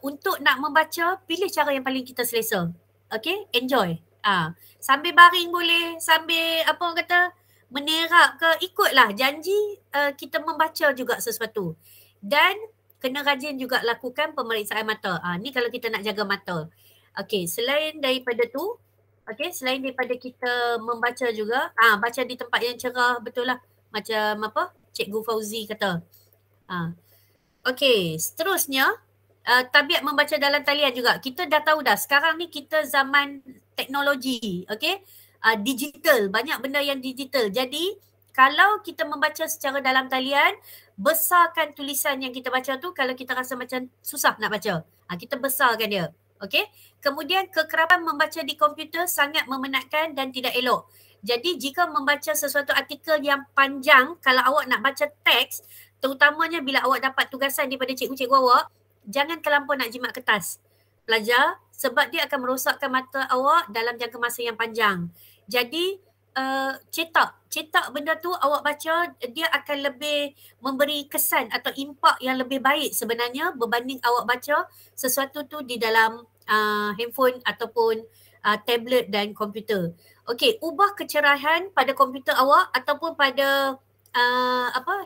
Untuk nak membaca, pilih cara yang paling kita selesa. Okay, enjoy. Sambil baring boleh, sambil apa orang kata, menerap ke, ikutlah janji kita membaca juga sesuatu. Dan kena rajin juga lakukan pemeriksaan mata. Ni kalau kita nak jaga mata. Okay, selain daripada tu, okay, selain daripada kita membaca juga, baca di tempat yang cerah, betul lah. Macam apa Cikgu Fauzi kata. Okay, seterusnya, tabiat membaca dalam talian juga. Kita dah tahu dah, sekarang ni kita zaman teknologi, okay, digital, banyak benda yang digital. Jadi, kalau kita membaca secara dalam talian, besarkan tulisan yang kita baca tu kalau kita rasa macam susah nak baca. Kita besarkan dia. Okay. Kemudian kekerapan membaca di komputer sangat memenatkan dan tidak elok. Jadi jika membaca sesuatu artikel yang panjang, kalau awak nak baca teks, terutamanya bila awak dapat tugasan daripada cikgu-cikgu awak, jangan terlampau nak jimat kertas pelajar sebab dia akan merosakkan mata awak dalam jangka masa yang panjang. Jadi cetak benda tu awak baca, dia akan lebih memberi kesan atau impak yang lebih baik sebenarnya berbanding awak baca sesuatu tu di dalam handphone ataupun tablet dan komputer. Okey, ubah kecerahan pada komputer awak ataupun pada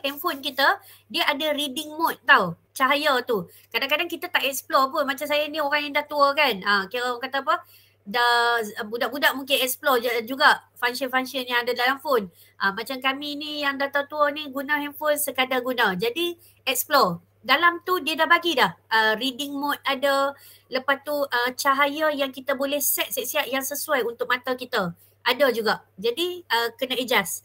handphone kita, dia ada reading mode tau, cahaya tu. Kadang-kadang kita tak explore pun, macam saya ni orang yang dah tua kan, kira orang kata apa, dah budak-budak mungkin explore juga function-function yang ada dalam phone. Macam kami ni yang dah tua ni guna handphone sekadar guna. Jadi explore. Dalam tu dia dah bagi dah. Reading mode ada. Lepas tu cahaya yang kita boleh set siap-siap yang sesuai untuk mata kita. Ada juga. Jadi kena adjust.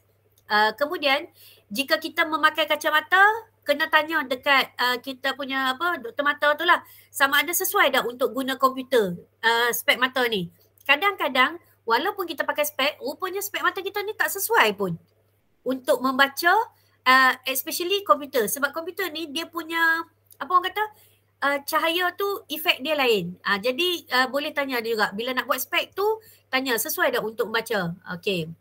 Kemudian jika kita memakai kacamata, kena tanya dekat kita punya doktor mata tu lah, sama ada sesuai dah untuk guna komputer spek mata ni. Kadang-kadang walaupun kita pakai spek, rupanya spek mata kita ni tak sesuai pun untuk membaca especially komputer. Sebab komputer ni dia punya cahaya tu efek dia lain. Jadi boleh tanya dia juga bila nak buat spek tu, tanya sesuai dah untuk membaca. Okey.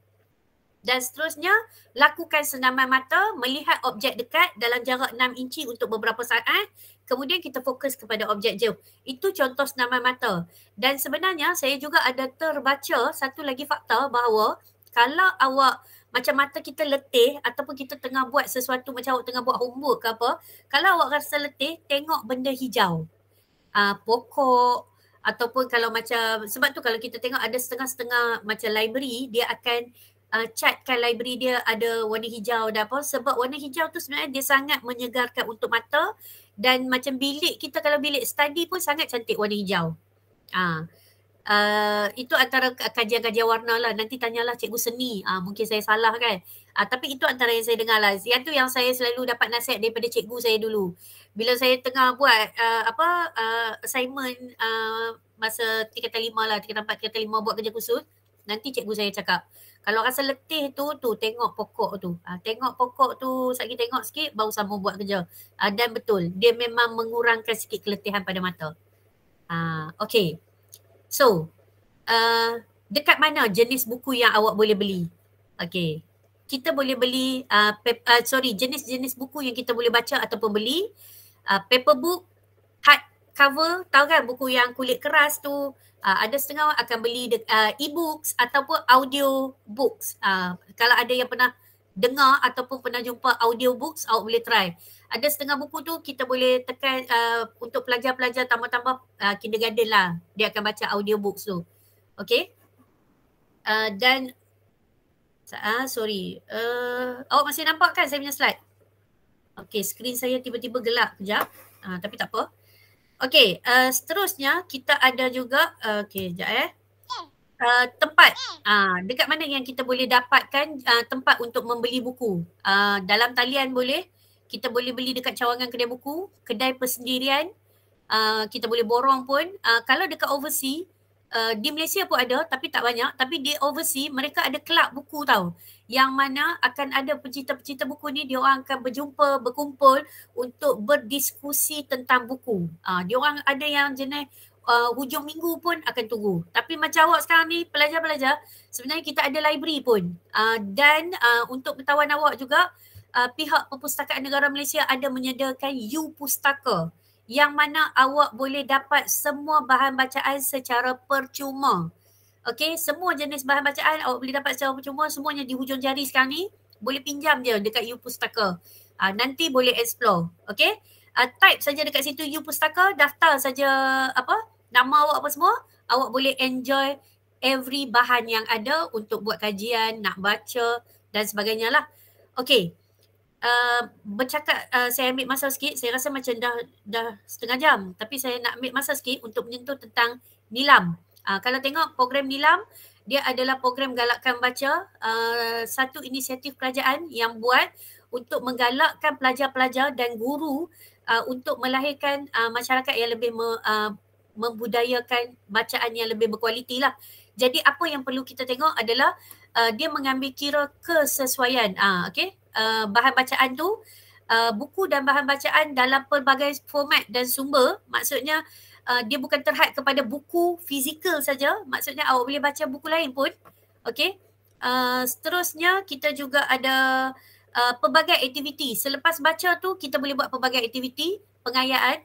Dan seterusnya, lakukan senaman mata, melihat objek dekat dalam jarak 6 inci untuk beberapa saat. Kemudian kita fokus kepada objek jauh. Itu contoh senaman mata. Dan sebenarnya saya juga ada terbaca satu lagi fakta bahawa kalau awak macam mata kita letih ataupun kita tengah buat sesuatu macam awak tengah buat homework ke apa, kalau awak rasa letih, tengok benda hijau. Pokok ataupun kalau macam, sebab tu kalau kita tengok ada setengah-setengah macam library, dia akan catkan library dia ada warna hijau dan apa, sebab warna hijau tu sebenarnya dia sangat menyegarkan untuk mata, dan macam bilik kita kalau bilik study pun sangat cantik warna hijau. Itu antara kajian-kajian warna lah. Nanti tanyalah cikgu seni, mungkin saya salah kan, tapi itu antara yang saya dengar lah. Yang tu yang saya selalu dapat nasihat daripada cikgu saya dulu bila saya tengah buat assignment masa tingkatan 5 lah, tingkatan 4, tingkatan 5 buat kerja khusus. Nanti cikgu saya cakap, kalau rasa letih tu tengok pokok tu. Tengok pokok tu, sekali tengok sikit baru sambung buat kerja. Dan betul, dia memang mengurangkan sikit keletihan pada mata. Okay. So, dekat mana jenis buku yang awak boleh beli? Okay. Kita boleh beli, jenis-jenis buku yang kita boleh baca ataupun beli. Paper book, hard cover, tahu kan buku yang kulit keras tu. Ada setengah akan beli e-books ataupun audio books. Kalau ada yang pernah dengar ataupun pernah jumpa audio books, awak boleh try. Ada setengah buku tu kita boleh tekan untuk pelajar-pelajar tambah-tambah kindergarten lah. Dia akan baca audio books tu. Okay. Dan awak masih nampak kan saya punya slide? Okay, skrin saya tiba-tiba gelap kejap. Tapi tak apa. Okey, seterusnya kita ada juga, sekejap tempat. Dekat mana yang kita boleh dapatkan tempat untuk membeli buku. Dalam talian boleh, kita boleh beli dekat cawangan kedai buku, kedai persendirian, kita boleh borong pun. Kalau dekat overseas, di Malaysia pun ada tapi tak banyak, tapi di overseas mereka ada kelab buku tau, yang mana akan ada pecinta-pecinta buku ni, dia orang akan berkumpul untuk berdiskusi tentang buku. Dia orang ada yang jenis hujung minggu pun akan tunggu. Tapi macam awak sekarang ni pelajar-pelajar, sebenarnya kita ada library pun. Dan untuk pengetahuan awak juga, pihak Perpustakaan Negara Malaysia ada menyediakan U-Pustaka, yang mana awak boleh dapat semua bahan bacaan secara percuma. Okey, semua jenis bahan bacaan awak boleh dapat secara percuma, semuanya di hujung jari sekarang ni. Boleh pinjam je dekat U-Pustaka. Nanti boleh explore. Okey, type saja dekat situ U-Pustaka, daftar saja nama awak apa semua, awak boleh enjoy every bahan yang ada untuk buat kajian, nak baca dan sebagainya lah. Okey. Bercakap, saya ambil masa sikit, saya rasa macam dah setengah jam, tapi saya nak ambil masa sikit untuk menyentuh tentang Nilam. Kalau tengok program Nilam, dia adalah program galakkan baca, satu inisiatif kerajaan yang buat untuk menggalakkan pelajar-pelajar dan guru untuk melahirkan masyarakat yang lebih membudayakan bacaan yang lebih berkualiti lah. Jadi apa yang perlu kita tengok adalah dia mengambil kira kesesuaian. Okey. Bahan bacaan tu, buku dan bahan bacaan dalam pelbagai format dan sumber, maksudnya dia bukan terhad kepada buku fizikal saja, maksudnya awak boleh baca buku lain pun. Okey, Seterusnya kita juga ada pelbagai aktiviti. Selepas baca tu kita boleh buat pelbagai aktiviti pengayaan,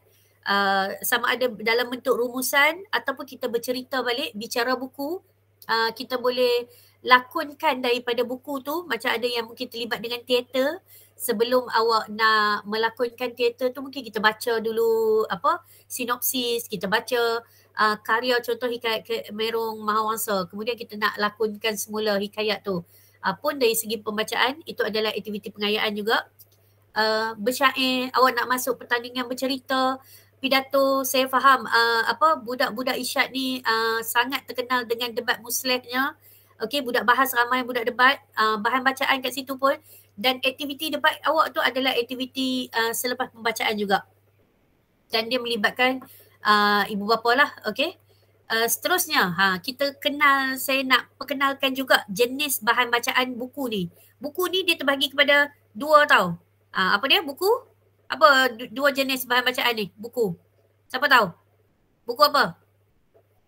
sama ada dalam bentuk rumusan ataupun kita bercerita balik, bicara buku. Kita boleh lakonkan daripada buku tu, macam ada yang mungkin terlibat dengan teater. Sebelum awak nak melakonkan teater tu mungkin kita baca dulu sinopsis, kita baca karya contoh hikayat Merong Mahawangsa, kemudian kita nak lakonkan semula hikayat tu. Pun dari segi pembacaan itu adalah aktiviti pengayaan juga. Bersyair, awak nak masuk pertandingan bercerita, pidato. Saya faham budak-budak Irsyad ni sangat terkenal dengan debat muslehnya. Okey, budak bahas ramai budak debat, bahan bacaan kat situ pun. Dan aktiviti debat awak tu adalah aktiviti selepas pembacaan juga. Dan dia melibatkan ibu bapa lah, okey. Seterusnya, saya nak perkenalkan juga jenis bahan bacaan buku ni. Buku ni dia terbahagi kepada dua tau. Apa dia buku? Apa dua jenis bahan bacaan ni? Buku. Siapa tahu? Buku apa?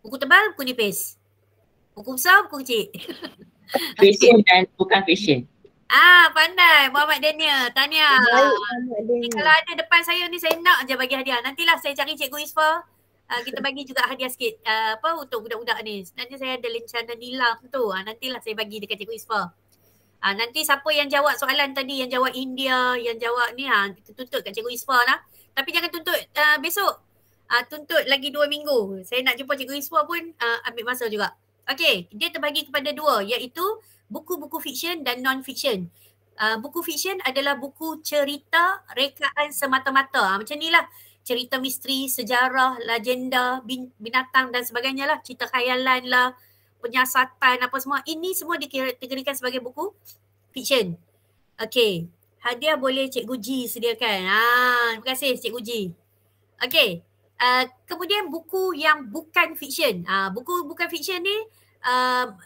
Buku tebal, buku nipis. Buku besar, buku kecil. Fiction dan bukan fiction. Pandai Muhammad Daniel. Tahniah. Ni kalau ada depan saya ni saya nak je bagi hadiah. Nantilah saya cari Cikgu Isfa. Kita bagi juga hadiah sikit untuk budak-budak ni. Sebenarnya saya ada lencana nilam tu. Nantilah saya bagi dekat Cikgu Isfa. Nanti siapa yang jawab soalan tadi, yang jawab India, yang jawab ni, kita tuntut kat Cikgu Isfa lah. Tapi jangan tuntut besok. Tuntut lagi 2 minggu. Saya nak jumpa Cikgu Isfa pun ambil masa juga. Okey, dia terbagi kepada dua, iaitu buku-buku fiksyen dan non-fiksyen. Buku fiksyen adalah buku cerita rekaan semata-mata. Macam ni lah. Cerita misteri, sejarah, legenda, binatang dan sebagainya lah. Cerita khayalan lah, penyiasatan apa semua. Ini semua dikategorikan sebagai buku fiksyen. Okey. Hadiah boleh Cikgu G sediakan. Terima kasih Cikgu G. Okey. Kemudian buku yang bukan fiksyen. Buku bukan fiksyen ni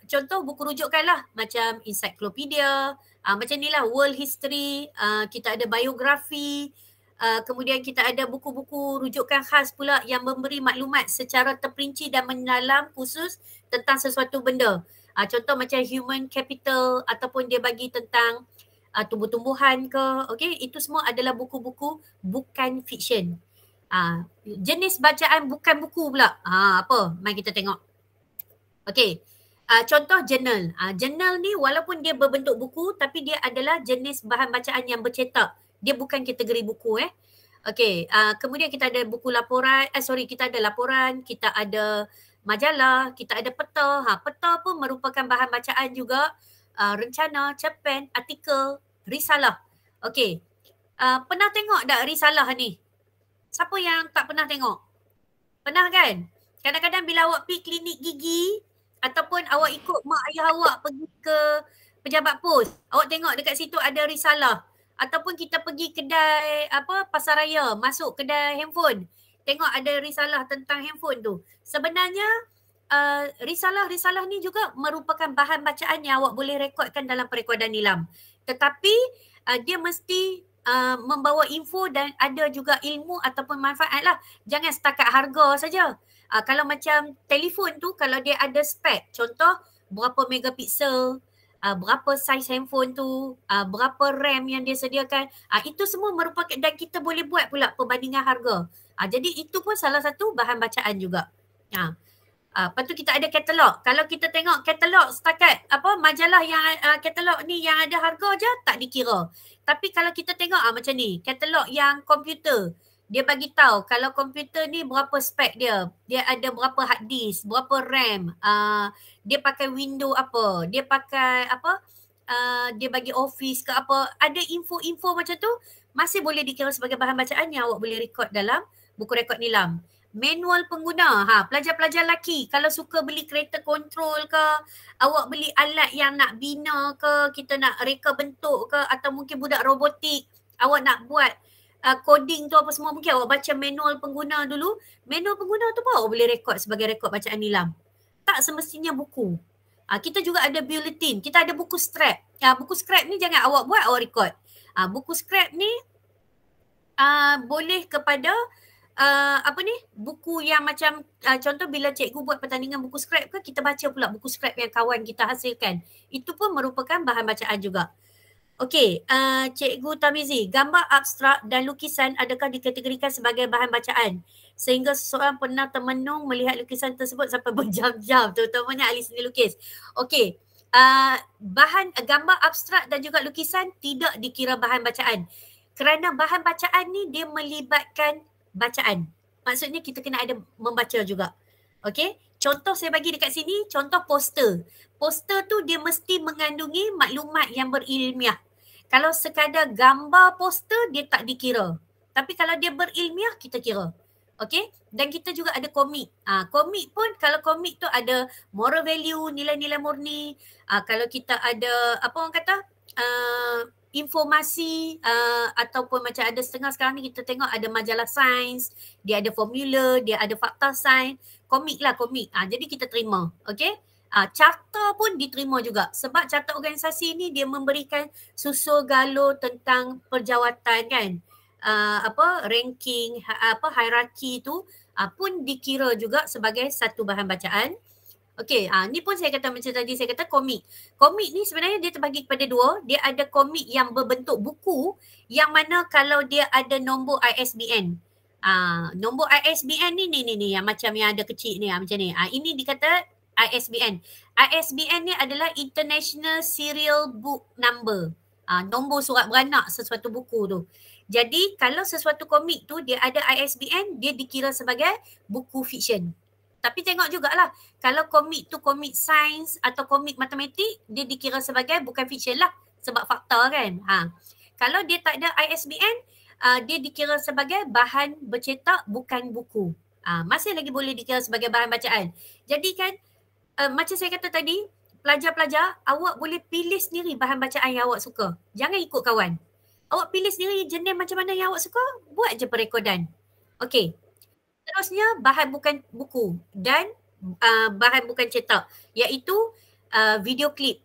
contoh buku rujukan lah, macam ensiklopedia, macam ni lah, world history, kita ada biografi, kemudian kita ada buku-buku rujukan khas pula yang memberi maklumat secara terperinci dan mendalam khusus tentang sesuatu benda. Contoh macam human capital ataupun dia bagi tentang tumbuh-tumbuhan ke, okey, itu semua adalah buku-buku bukan fiksyen. Jenis bacaan bukan buku pula. Apa? Mari kita tengok. Okey. Contoh jurnal. Jurnal ni walaupun dia berbentuk buku tapi dia adalah jenis bahan bacaan yang bercetak. Dia bukan kategori buku Okey. Kemudian kita ada buku laporan, kita ada laporan, kita ada majalah, kita ada peta. Peta pun merupakan bahan bacaan juga. Rencana, cerpen, artikel, risalah. Okey. Pernah tengok tak risalah ni? Siapa yang tak pernah tengok? Pernah kan? Kadang-kadang bila awak pergi klinik gigi ataupun awak ikut mak ayah awak pergi ke pejabat pos, awak tengok dekat situ ada risalah. Ataupun kita pergi kedai pasaraya, masuk kedai handphone, tengok ada risalah tentang handphone tu. Sebenarnya risalah-risalah ni juga merupakan bahan bacaan yang awak boleh rekodkan dalam perekodan nilam. Tetapi dia mesti membawa info dan ada juga ilmu ataupun manfaat lah. Jangan setakat harga saja. Kalau macam telefon tu, kalau dia ada spek, contoh berapa megapiksel, berapa saiz handphone tu, berapa RAM yang dia sediakan, itu semua merupakan, dan kita boleh buat pula perbandingan harga. Jadi itu pun salah satu bahan bacaan juga. Lepas tu kita ada katalog. Kalau kita tengok katalog setakat majalah yang katalog ni yang ada harga je tak dikira. Tapi kalau kita tengok macam ni, katalog yang komputer, dia bagi tahu kalau komputer ni berapa spek dia. Dia ada berapa hard disk, berapa RAM, dia pakai window apa, dia pakai dia bagi office ke apa. Ada info-info macam tu masih boleh dikira sebagai bahan bacaan yang awak boleh rekod dalam buku rekod nilam. Manual pengguna, pelajar-pelajar lelaki kalau suka beli kereta kontrol ke, awak beli alat yang nak bina ke, kita nak reka bentuk ke, atau mungkin budak robotik, awak nak buat coding tu apa semua, mungkin awak baca manual pengguna dulu. Manual pengguna tu pun awak boleh rekod sebagai rekod bacaan nilam. Tak semestinya buku. Kita juga ada bulletin, kita ada buku scrap. Buku scrap ni jangan awak buat, awak rekod. Buku scrap ni boleh kepada apa ni, buku yang macam contoh bila cikgu buat pertandingan buku skrap ke, kita baca pula buku skrap yang kawan kita hasilkan. Itu pun merupakan bahan bacaan juga. Okey, Cikgu Tamizi, gambar abstrak dan lukisan adakah dikategorikan sebagai bahan bacaan? Sehingga seseorang pernah termenung melihat lukisan tersebut sampai berjam-jam, terutamanya ahli seni lukis. Okey, bahan gambar abstrak dan juga lukisan tidak dikira bahan bacaan. Kerana bahan bacaan ni dia melibatkan bacaan. Maksudnya kita kena ada membaca juga. Okey, contoh saya bagi dekat sini, contoh poster. Poster tu dia mesti mengandungi maklumat yang berilmiah. Kalau sekadar gambar poster dia tak dikira. Tapi kalau dia berilmiah kita kira. Okey, dan kita juga ada komik. Komik pun kalau komik tu ada moral value, nilai-nilai murni. Kalau kita ada apa orang kata informasi ataupun macam ada setengah sekarang ni kita tengok ada majalah sains, dia ada formula, dia ada fakta sains, komik lah komik. Jadi kita terima, okey? Carta pun diterima juga sebab carta organisasi ni dia memberikan susul galur tentang perjawatan kan. Ranking, hierarki tu pun dikira juga sebagai satu bahan bacaan. Okey, ni pun saya kata macam tadi saya kata komik. Komik ni sebenarnya dia terbagi kepada dua. Dia ada komik yang berbentuk buku yang mana kalau dia ada nombor ISBN. Nombor ISBN ni yang macam yang ada kecil ni macam ni. Ini dikata ISBN. ISBN ni adalah International Serial Book Number. Nombor surat beranak sesuatu buku tu. Jadi kalau sesuatu komik tu dia ada ISBN, dia dikira sebagai buku fiksyen. Tapi tengok jugalah, kalau komik tu komik sains atau komik matematik, dia dikira sebagai bukan fiksyen lah sebab fakta kan. Kalau dia tak ada ISBN, dia dikira sebagai bahan bercetak bukan buku. Masih lagi boleh dikira sebagai bahan bacaan. Jadi kan, macam saya kata tadi, pelajar-pelajar, awak boleh pilih sendiri bahan bacaan yang awak suka. Jangan ikut kawan. Awak pilih sendiri jenis macam mana yang awak suka, buat je perekodan. Okey. Terusnya bahan bukan buku dan bahan bukan cetak, iaitu video klip.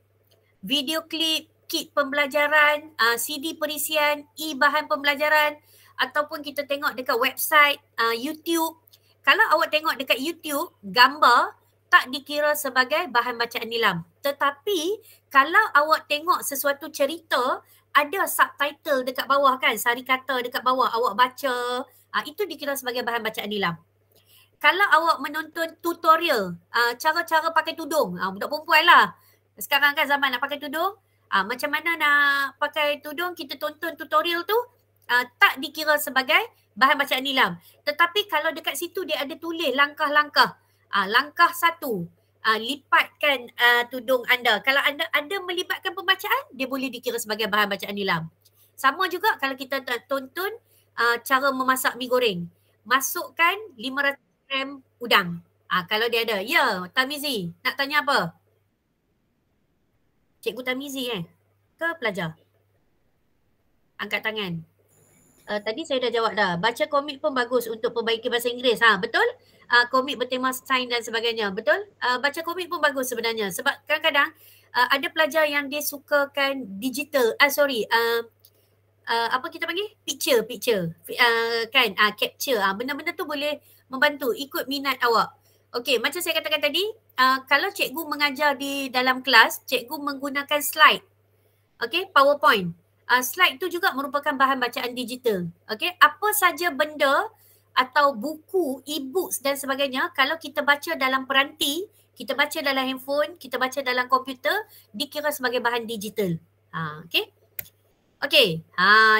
Video klip, kit pembelajaran, CD perisian, bahan pembelajaran ataupun kita tengok dekat website YouTube. Kalau awak tengok dekat YouTube, gambar tak dikira sebagai bahan bacaan nilam. Tetapi kalau awak tengok sesuatu cerita, ada subtitle dekat bawah kan, sari kata dekat bawah, awak baca, itu dikira sebagai bahan bacaan nilam. Kalau awak menonton tutorial cara-cara pakai tudung, budak perempuan lah. Sekarang kan zaman nak pakai tudung, macam mana nak pakai tudung, kita tonton tutorial tu, tak dikira sebagai bahan bacaan nilam. Tetapi kalau dekat situ dia ada tulis langkah-langkah. Langkah 1, lipatkan tudung anda. Kalau anda ada melibatkan pembacaan, dia boleh dikira sebagai bahan bacaan nilam. Sama juga kalau kita tonton cara memasak mi goreng. Masukkan 500 gram udang. Kalau dia ada. Ya, Tamizi, nak tanya apa? Cikgu Tamizi ke pelajar? Angkat tangan. Tadi saya dah jawab dah. Baca komik pun bagus untuk perbaiki bahasa Inggeris. Betul? Komik bertema sains dan sebagainya. Betul? Baca komik pun bagus sebenarnya. Sebab kadang-kadang ada pelajar yang dia sukakan digital. Apa kita panggil? Picture. Kan? Capture. Benda-benda tu boleh membantu ikut minat awak. Okey, macam saya katakan tadi, kalau cikgu mengajar di dalam kelas, cikgu menggunakan slide. Okey, PowerPoint. Slide tu juga merupakan bahan bacaan digital. Okey, apa saja benda atau buku, e-books dan sebagainya, kalau kita baca dalam peranti, kita baca dalam handphone, kita baca dalam komputer, dikira sebagai bahan digital. Okey. Okey,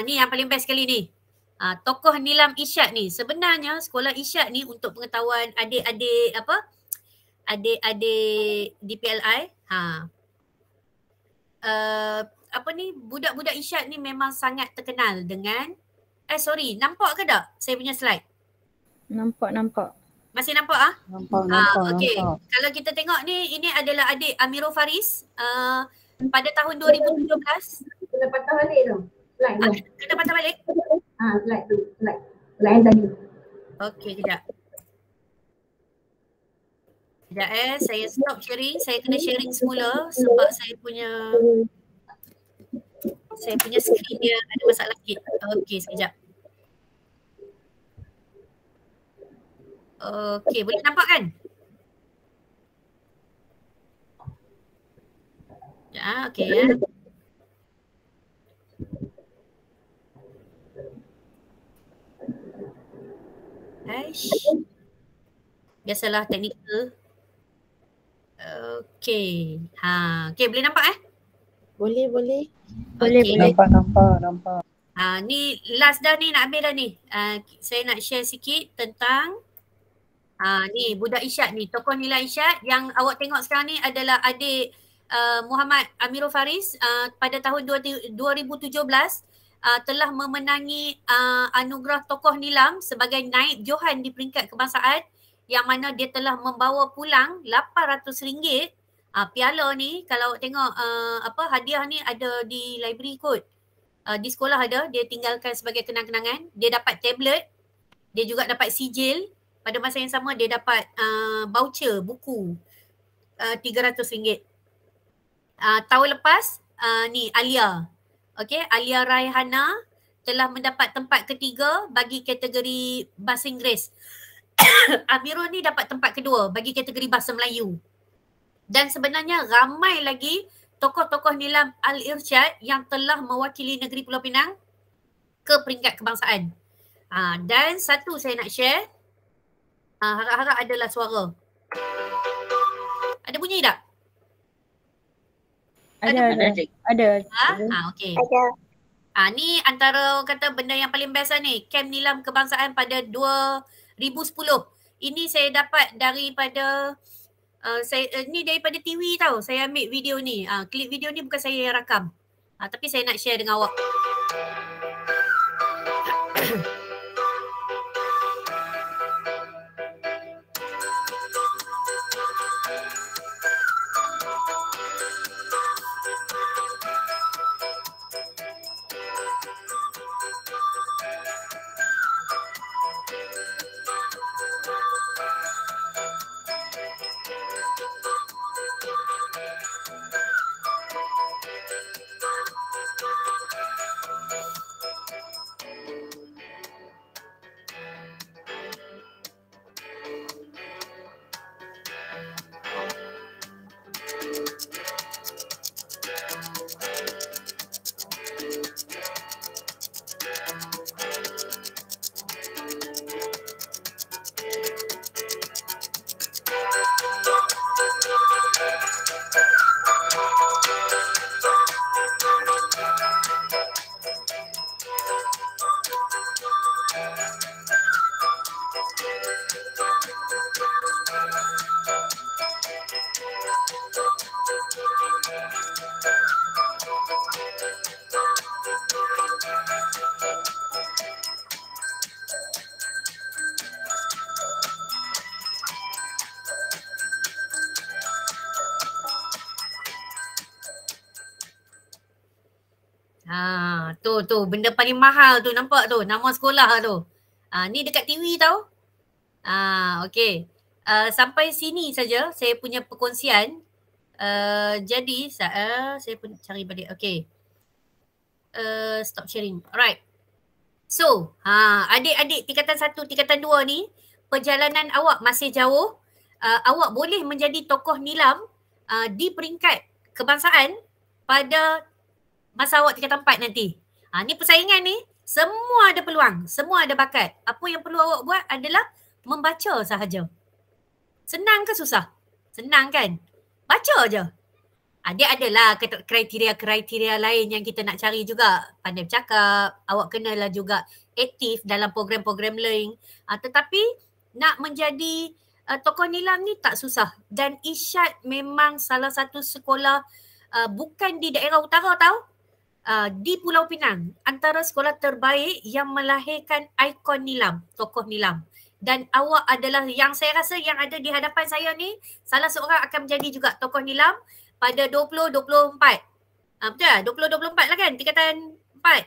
ni yang paling best sekali ni. Tokoh nilam Irsyad ni. Sebenarnya sekolah Irsyad ni untuk pengetahuan adik-adik adik-adik di PLI, budak-budak Irsyad ni memang sangat terkenal dengan nampak ke tak saya punya slide? Nampak. Masih nampak Nampak. Okey. Kalau kita tengok ni, ini adalah adik Amirul Faris pada tahun 2017. Kena patah balik tu. Slide tu. Kena patah balik? Slide tu. Slide yang tadi. Okey, kejap. Saya stop sharing. Saya kena sharing semula sebab saya punya skrin dia ada masalah sikit. Okey, sekejap. Okey, boleh nampak kan? Ya, okey ya. Aish. Biasalah teknikal. Okey. Okey, boleh nampak Boleh. Boleh, Okey. boleh. Nampak. Ni last dah ni, nak habis dah ni. Saya nak share sikit tentang ni budak Irsyad ni, tokoh Nila Irsyad yang awak tengok sekarang ni adalah adik Muhammad Amirul Faris pada tahun 2017 telah memenangi anugerah tokoh Nilam sebagai naib Johan di peringkat kebangsaan, yang mana dia telah membawa pulang RM800. Piala ni kalau awak tengok hadiah ni ada di library kot. Di sekolah ada, dia tinggalkan sebagai kenang-kenangan. Dia dapat tablet, dia juga dapat sijil. Pada masa yang sama dia dapat voucher buku RM300. Tahun lepas ni Alia. Okey, Alia Raihana telah mendapat tempat ketiga bagi kategori bahasa Inggeris. Amirul ni dapat tempat kedua bagi kategori bahasa Melayu. Dan sebenarnya ramai lagi tokoh-tokoh Nilam Al-Irsyad yang telah mewakili negeri Pulau Pinang ke peringkat kebangsaan. Dan satu saya nak share, harap-harap adalah suara. Ada bunyi tak? Ada. Okey. Ni antara kata benda yang paling best ni, Kem Nilam Kebangsaan pada 2010. Ini saya dapat daripada ni daripada TV tau. Saya ambil video ni. Klip video ni bukan saya yang rakam. Tapi saya nak share dengan awak. Tu benda paling mahal tu, nampak tu nama sekolah tu. Ni dekat TV tau. Okey. Sampai sini saja saya punya perkongsian. Jadi saya pun cari balik. Okey. Stop sharing. Alright. So, adik-adik tingkatan 1, tingkatan 2 ni, perjalanan awak masih jauh. Awak boleh menjadi tokoh Nilam di peringkat kebangsaan pada masa awak tingkatan 4 nanti. Ni persaingan ni, semua ada peluang, semua ada bakat. Apa yang perlu awak buat adalah membaca sahaja. Senang ke susah? Senang kan? Baca je. Dia adalah kriteria-kriteria lain yang kita nak cari juga. Pandai bercakap, awak kenalah juga aktif dalam program-program lain. Tetapi nak menjadi tokoh Nilam ni tak susah. Dan Irsyad memang salah satu sekolah bukan di daerah utara tau. Di Pulau Pinang, antara sekolah terbaik yang melahirkan ikon Nilam, tokoh Nilam. Dan awak adalah yang saya rasa yang ada di hadapan saya ni, salah seorang akan menjadi juga tokoh Nilam pada 2024. Betul tak? 2024 lah kan, tingkatan 4.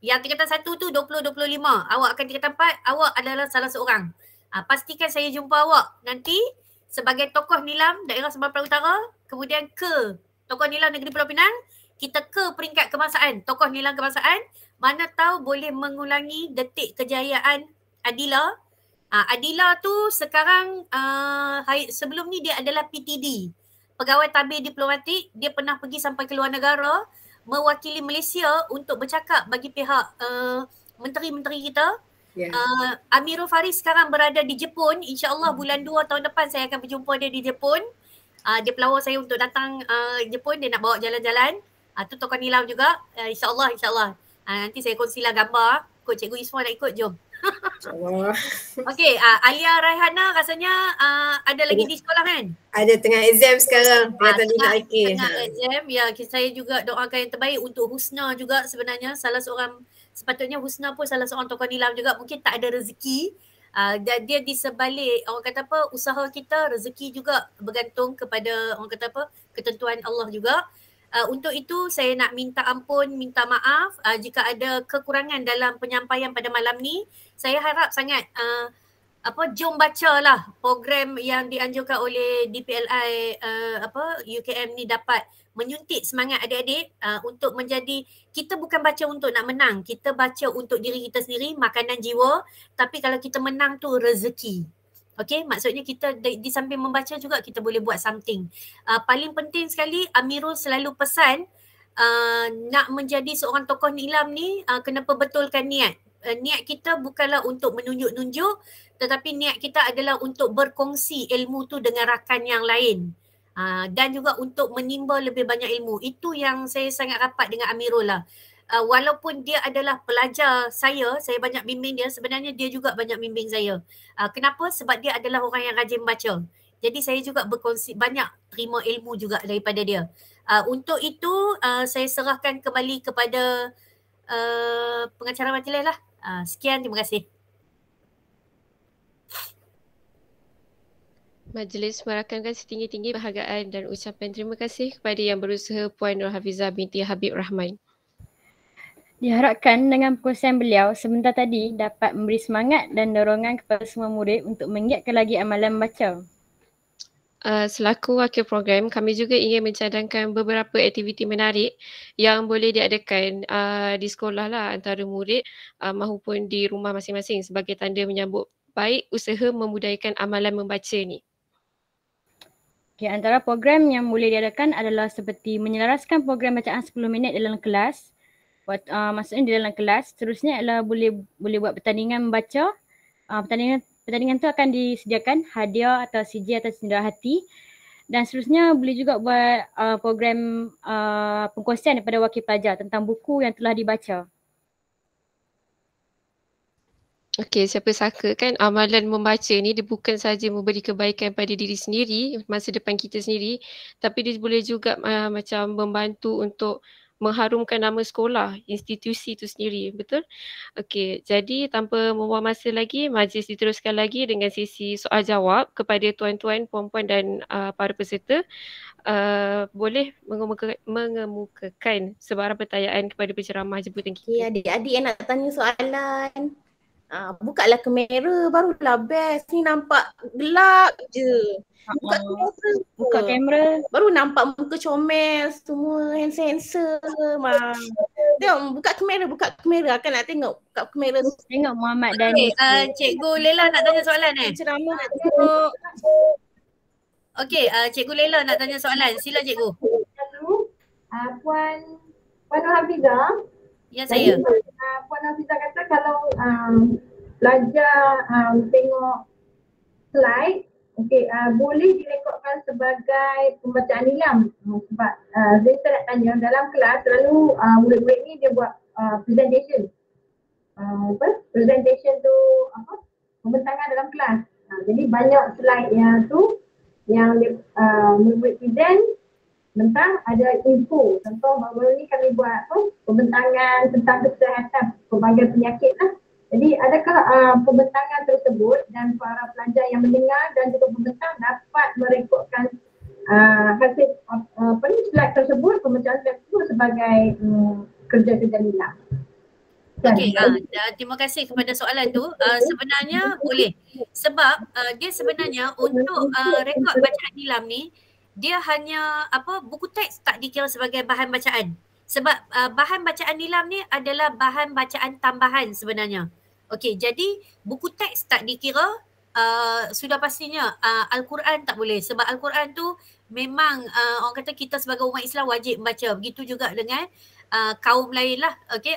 Yang tingkatan 1 tu 2025. Awak akan tingkatan 4, awak adalah salah seorang. Pastikan saya jumpa awak nanti sebagai tokoh Nilam daerah Sabah Utara, kemudian ke tokoh Nilam Negeri Pulau Pinang, kita ke peringkat kebangsaan, tokoh Nilam kebangsaan, mana tahu boleh mengulangi detik kejayaan Adila Adila tu sekarang sebelum ni dia adalah PTD, pegawai tabir diplomatik. Dia pernah pergi sampai ke luar negara mewakili Malaysia untuk bercakap bagi pihak menteri-menteri kita. Amirul Faris sekarang berada di Jepun. InsyaAllah bulan 2 tahun depan saya akan berjumpa dia di Jepun. Dia pelawar saya untuk datang Jepun. Dia nak bawa jalan-jalan. Tu tokoh nilam juga. InsyaAllah. Nanti saya kongsilah gambar. Kod Cikgu Isma nak ikut, jom. InsyaAllah. Okey, Alia Raihana rasanya ada lagi di sekolah kan? Ada tengah exam sekarang. Tengah exam. Ya, saya juga doakan yang terbaik untuk Husna juga sebenarnya. Sepatutnya Husna pun salah seorang tokoh nilam juga. Mungkin tak ada rezeki. Dan dia di sebalik orang kata apa, usaha kita, rezeki juga bergantung kepada orang kata apa, ketentuan Allah juga. Untuk itu saya nak minta ampun, minta maaf jika ada kekurangan dalam penyampaian pada malam ni. Saya harap sangat jom bacalah program yang dianjurkan oleh DPLI UKM ni dapat menyuntik semangat adik-adik untuk menjadi, kita bukan baca untuk nak menang, kita baca untuk diri kita sendiri, makanan jiwa. Tapi kalau kita menang tu rezeki. Okey, maksudnya kita di samping membaca juga kita boleh buat something. Paling penting sekali Amirul selalu pesan nak menjadi seorang tokoh nilam ni kena perbetulkan niat. Niat kita bukanlah untuk menunjuk-nunjuk, tetapi niat kita adalah untuk berkongsi ilmu tu dengan rakan yang lain. Dan juga untuk menimba lebih banyak ilmu. Itu yang saya sangat rapat dengan Amirul lah. Walaupun dia adalah pelajar saya banyak bimbing dia, sebenarnya dia juga banyak bimbing saya. Kenapa? Sebab dia adalah orang yang rajin baca. Jadi saya juga berkongsi, banyak terima ilmu juga daripada dia. Untuk itu saya serahkan kembali kepada pengacara majlis lah. Sekian, terima kasih. Majlis merakamkan setinggi-tinggi penghargaan dan ucapan terima kasih kepada yang berusaha Puan Nur Hafizah binti Habib Rahman. Diharapkan dengan perkongsian beliau sebentar tadi dapat memberi semangat dan dorongan kepada semua murid untuk menggiatkan lagi amalan membaca. Selaku wakil program, kami juga ingin mencadangkan beberapa aktiviti menarik yang boleh diadakan di sekolah lah antara murid maupun di rumah masing-masing sebagai tanda menyambut baik usaha memudayakan amalan membaca ni. Okay, antara program yang boleh diadakan adalah seperti menyelaraskan program bacaan 10 minit dalam kelas. Maksudnya di dalam kelas. Seterusnya adalah boleh buat pertandingan membaca. Pertandingan tu akan disediakan hadiah atau CJ atau sindiran hati. Dan seterusnya boleh juga buat program pengkongsian daripada wakil pelajar tentang buku yang telah dibaca. Okey, siapa sangka kan amalan membaca ni dia bukan saja memberi kebaikan pada diri sendiri, masa depan kita sendiri, tapi dia boleh juga macam membantu untuk mengharumkan nama sekolah, institusi itu sendiri, betul? Okey, jadi tanpa membuang masa lagi, majlis diteruskan lagi dengan sesi soal jawab kepada tuan-tuan, puan-puan dan para peserta. Boleh mengemukakan sebarang pertanyaan kepada penceramah jemputan kita. Okay, adik-adik yang nak tanya soalan, bukalah kamera, barulah best. Ni nampak gelap je. Buka kamera. Baru nampak muka comel, semua handsome. Tengok, buka kamera. Akan nak tengok buka kamera. Tengok Muhammad Dani. Cikgu Lela nak tanya soalan Ceramah nak tengok. Okey, Cikgu Lela nak tanya soalan. Sila Cikgu. Puan Nur Hafizah. Ya, saya. Puan Hafizah kata kalau pelajar tengok slide, boleh direkodkan sebagai pembacaan nilam. Sebab saya nak tanya, dalam kelas selalu murid-murid ni dia buat presentation. Presentation tu pembentangan dalam kelas. Jadi banyak slide yang murid-murid present tentang ada info. Contoh baru ni kami buat pembentangan tentang kesihatan pelbagai penyakit lah. Jadi adakah pembentangan tersebut dan para pelajar yang mendengar dan juga pembentang dapat merekodkan hasil slide tersebut, pembacaan slide tersebut sebagai kerja-kerja nilam? Okey, terima kasih kepada soalan tu. Sebenarnya boleh. Sebab dia sebenarnya untuk rekod bacaan nilam ni, dia hanya buku teks tak dikira sebagai bahan bacaan. Sebab bahan bacaan nilam ni adalah bahan bacaan tambahan sebenarnya. Okey, jadi buku teks tak dikira, sudah pastinya Al-Quran tak boleh sebab Al-Quran tu memang orang kata kita sebagai umat Islam wajib membaca. Begitu juga dengan kaum lain lah, okey,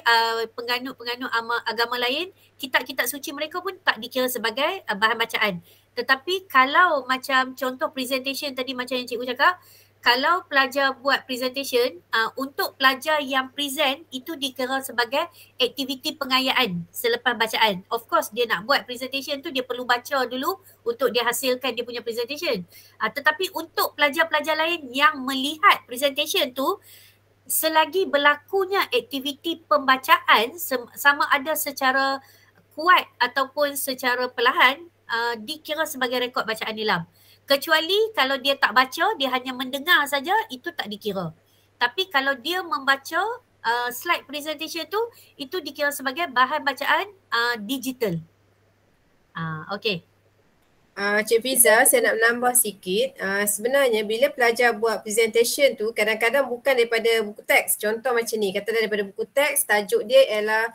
penganut-penganut agama lain, kitab-kitab suci mereka pun tak dikira sebagai bahan bacaan. Tetapi kalau macam contoh presentation tadi macam yang cikgu cakap, kalau pelajar buat presentation, untuk pelajar yang present itu dikira sebagai aktiviti pengayaan selepas bacaan. Of course dia nak buat presentation tu dia perlu baca dulu untuk dia hasilkan dia punya presentation. Tetapi untuk pelajar-pelajar lain yang melihat presentation tu, selagi berlakunya aktiviti pembacaan sama ada secara kuat ataupun secara perlahan, dikira sebagai rekod bacaan nilam. Kecuali kalau dia tak baca, dia hanya mendengar saja, itu tak dikira. Tapi kalau dia membaca slide presentation tu, itu dikira sebagai bahan bacaan digital. Okey. Cik Fiza, saya nak menambah sikit. Sebenarnya bila pelajar buat presentation tu, kadang-kadang bukan daripada buku teks. Contoh macam ni, kata daripada buku teks, tajuk dia ialah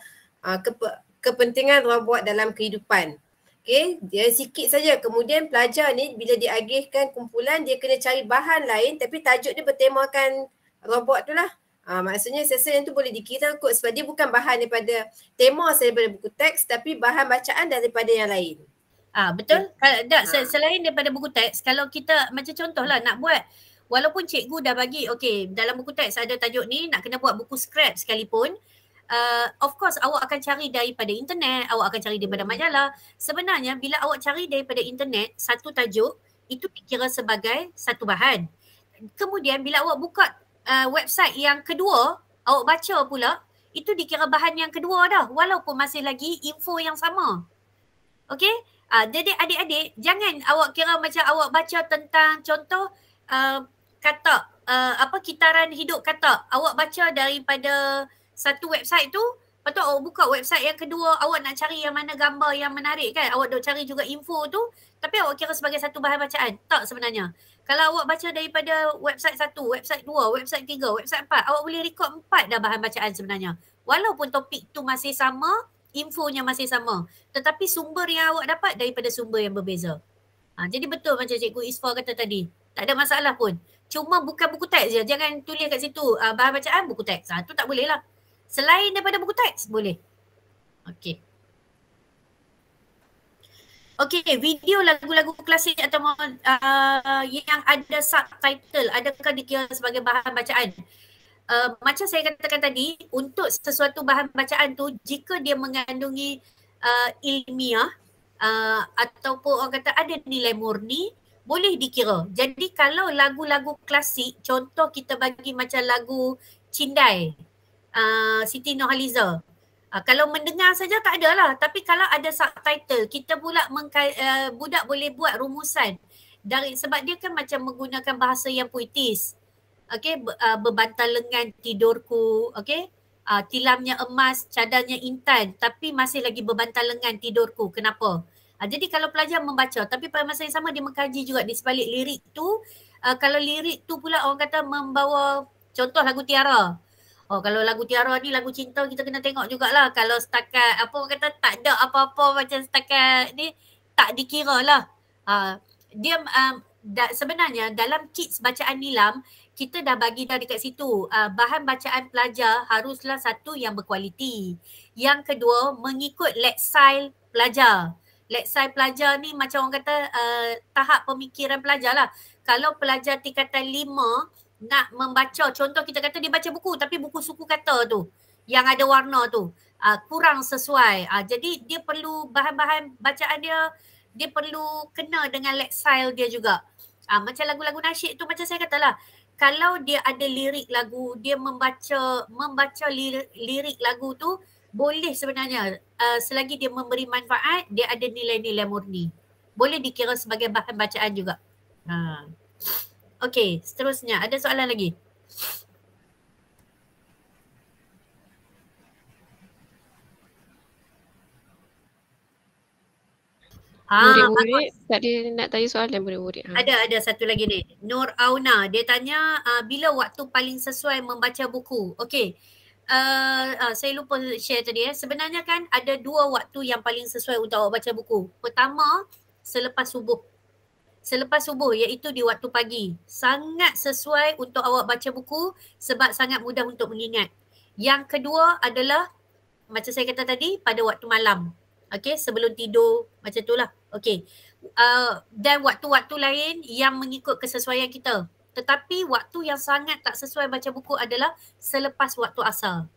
kepentingan robot dalam kehidupan. Okay, dia sikit saja. Kemudian pelajar ni bila diagihkan kumpulan, dia kena cari bahan lain tapi tajuk dia bertemakan robot tu lah. Maksudnya saya yang tu boleh dikira kot sebab dia bukan bahan daripada tema daripada buku teks tapi bahan bacaan daripada yang lain. Betul. Selain daripada buku teks, kalau kita macam contohlah nak buat, walaupun cikgu dah bagi, okey, dalam buku teks ada tajuk ni, nak kena buat buku scrap sekalipun, of course awak akan cari daripada internet, awak akan cari daripada majalah. Sebenarnya bila awak cari daripada internet satu tajuk, itu dikira sebagai satu bahan. Kemudian bila awak buka website yang kedua, awak baca pula, itu dikira bahan yang kedua dah walaupun masih lagi info yang sama. Okey? Jadi adik-adik jangan awak kira macam awak baca tentang contoh kata kitaran hidup kata. Awak baca daripada satu website tu, lepas tu awak buka website yang kedua, awak nak cari yang mana gambar yang menarik kan, awak duk cari juga info tu, tapi awak kira sebagai satu bahan bacaan. Tak sebenarnya. Kalau awak baca daripada website 1, website 2, website 3, website 4, awak boleh rekod 4 dah bahan bacaan sebenarnya. Walaupun topik tu masih sama, infonya masih sama, tetapi sumber yang awak dapat daripada sumber yang berbeza. Jadi betul macam Cikgu Isfa kata tadi, tak ada masalah pun. Cuma bukan buku teks je, jangan tulis kat situ bahan bacaan buku teks. Tu tak boleh lah. Selain daripada buku teks, boleh. Okey. Okey, video lagu-lagu klasik atau yang ada subtitle, adakah dikira sebagai bahan bacaan? Macam saya katakan tadi, untuk sesuatu bahan bacaan tu, jika dia mengandungi ilmiah ataupun orang kata ada nilai murni, boleh dikira. Jadi kalau lagu-lagu klasik, contoh kita bagi macam lagu Cindai, Siti Nurhaliza. Kalau mendengar saja tak ada lah. Tapi kalau ada subtitle, kita pula budak boleh buat rumusan. Sebab dia kan macam menggunakan bahasa yang puitis. Okay, berbantal lengan tidurku. Okay, tilamnya emas, cadarnya intan. Tapi masih lagi berbantal lengan tidurku. Kenapa? Jadi kalau pelajar membaca, tapi pada masa yang sama dia mengkaji juga di sebalik lirik tu. Kalau lirik tu pula orang kata membawa, contoh lagu Tiara. Kalau lagu Tiara ni lagu cinta, kita kena tengok jugalah. Kalau setakat orang kata tak ada apa-apa macam setakat ni, tak dikira lah. Dia sebenarnya dalam kits bacaan nilam, kita dah bagi dah dekat situ. Bahan bacaan pelajar haruslah satu yang berkualiti. Yang kedua, mengikut lexile pelajar. Lexile pelajar ni macam orang kata tahap pemikiran pelajar lah. Kalau pelajar tingkatan 5 nak membaca, contoh kita kata dia baca buku tapi buku suku kata tu yang ada warna tu kurang sesuai. Jadi dia perlu bahan-bahan bacaan dia perlu kena dengan lexile dia juga. Macam lagu-lagu nasyid tu macam saya katalah, kalau dia ada lirik lagu, dia membaca lirik lagu tu boleh sebenarnya, selagi dia memberi manfaat, dia ada nilai-nilai murni. Boleh dikira sebagai bahan bacaan juga. Okey, seterusnya ada soalan lagi? Murid-murid tak ada nak tanya soalan murid-murid. Ada satu lagi ni. Nur Auna, dia tanya bila waktu paling sesuai membaca buku. Okey. saya lupa share tadi sebenarnya kan ada 2 waktu yang paling sesuai untuk awak baca buku. Pertama, selepas subuh. Selepas subuh iaitu di waktu pagi. Sangat sesuai untuk awak baca buku sebab sangat mudah untuk mengingat. Yang kedua adalah macam saya kata tadi pada waktu malam. Okey, sebelum tidur macam itulah. Okey. Dan waktu-waktu lain yang mengikut kesesuaian kita. Tetapi waktu yang sangat tak sesuai baca buku adalah selepas waktu asar.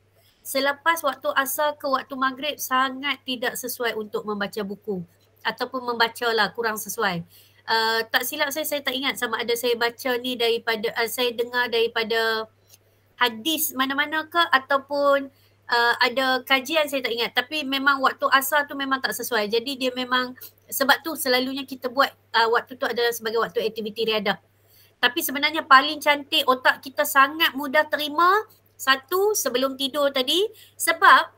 Selepas waktu asar ke waktu maghrib sangat tidak sesuai untuk membaca buku. Ataupun membacalah kurang sesuai. Tak silap saya tak ingat sama ada saya baca ni daripada, saya dengar daripada hadis mana-mana ke ataupun ada kajian saya tak ingat. Tapi memang waktu asar tu memang tak sesuai. Jadi dia memang, sebab tu selalunya kita buat waktu tu adalah sebagai waktu aktiviti riadah. Tapi sebenarnya paling cantik otak kita sangat mudah terima satu sebelum tidur tadi sebab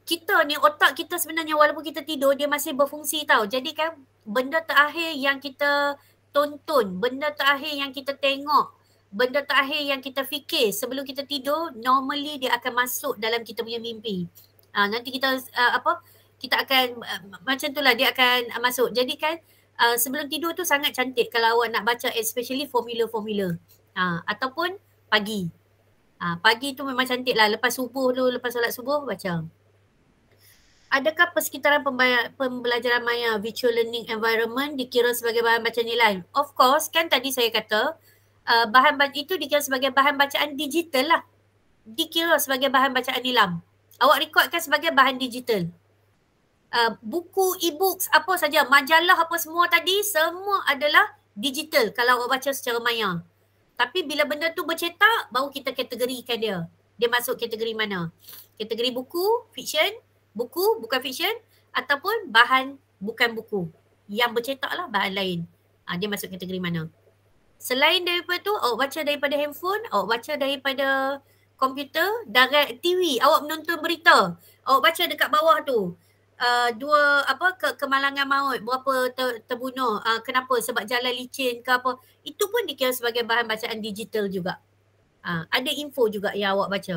kita ni otak kita sebenarnya walaupun kita tidur dia masih berfungsi tau. Jadi kan benda terakhir yang kita tonton, benda terakhir yang kita tengok, benda terakhir yang kita fikir sebelum kita tidur normally dia akan masuk dalam kita punya mimpi. Nanti kita kita akan macam itulah dia akan masuk. Jadi kan sebelum tidur tu sangat cantik kalau awak nak baca especially formula-formula. Ataupun pagi. Pagi tu memang cantik lah. Lepas subuh tu, lepas solat subuh baca. Adakah persekitaran pembelajaran maya virtual learning environment dikira sebagai bahan bacaan nilai? Of course, kan tadi saya kata bahan itu dikira sebagai bahan bacaan digital lah. Dikira sebagai bahan bacaan nilam. Awak rekodkan sebagai bahan digital. Buku, e-books, apa saja, majalah apa semua tadi, semua adalah digital kalau awak baca secara maya. Tapi bila benda tu bercetak, baru kita kategorikan dia. Dia masuk kategori mana? Kategori buku, fiction, buku, bukan fiction, ataupun bahan bukan buku. Yang bercetak lah bahan lain. Dia masuk kategori mana? Selain daripada tu, awak baca daripada handphone, awak baca daripada komputer, direct TV, awak menonton berita. Awak baca dekat bawah tu. Kemalangan maut, berapa terbunuh, kenapa, sebab jalan licin ke apa, itu pun dikira sebagai bahan bacaan digital juga. Ada info juga yang awak baca.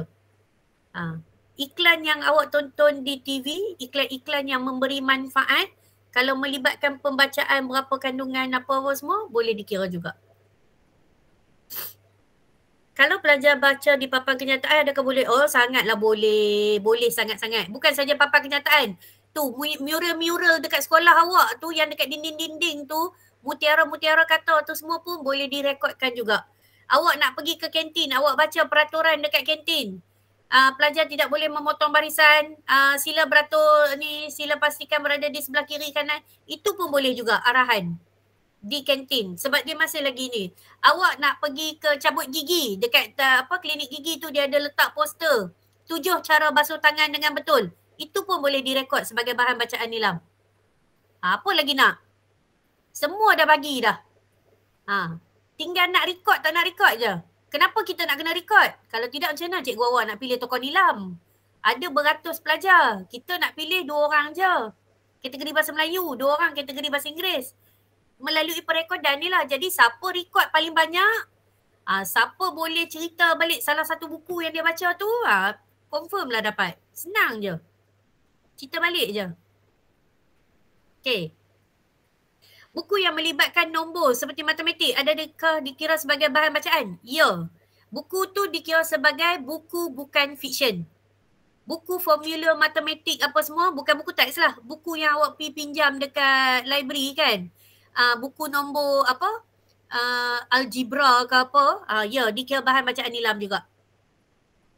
Iklan yang awak tonton di TV, iklan-iklan yang memberi manfaat, kalau melibatkan pembacaan berapa kandungan apa semua, boleh dikira juga. Kalau pelajar baca di papan kenyataan, adakah boleh? Oh, sangatlah boleh. Boleh sangat-sangat. Bukan saja papan kenyataan. Tu mural-mural dekat sekolah awak tu yang dekat dinding-dinding tu, mutiara-mutiara kata tu semua pun boleh direkodkan juga. Awak nak pergi ke kantin, awak baca peraturan dekat kantin. Pelajar tidak boleh memotong barisan, sila beratur ni, sila pastikan berada di sebelah kiri kanan. Itu pun boleh juga arahan di kantin sebab dia masih lagi ni. Awak nak pergi ke cabut gigi dekat klinik gigi tu, dia ada letak poster 7 cara basuh tangan dengan betul. Itu pun boleh direkod sebagai bahan bacaan nilam. Apa lagi nak? Semua dah bagi dah. Tinggal nak rekod tak nak rekod je. Kenapa kita nak kena rekod? Kalau tidak macam mana cikgu awak nak pilih tokoh nilam? Ada beratus pelajar. Kita nak pilih 2 orang je. Kategori bahasa Melayu, 2 orang kategori bahasa Inggeris. Melalui perekodan ni lah. Jadi siapa rekod paling banyak, siapa boleh cerita balik salah satu buku yang dia baca tu, confirm lah dapat. Senang je. Cerita balik je. Okay. Buku yang melibatkan nombor seperti matematik, adakah dikira sebagai bahan bacaan? Ya. Buku tu dikira sebagai buku bukan fiction. Buku formula matematik apa semua, bukan buku teks lah. Buku yang awak pergi pinjam dekat library kan. Buku nombor algebra ke apa, ya dikira bahan bacaan nilam juga.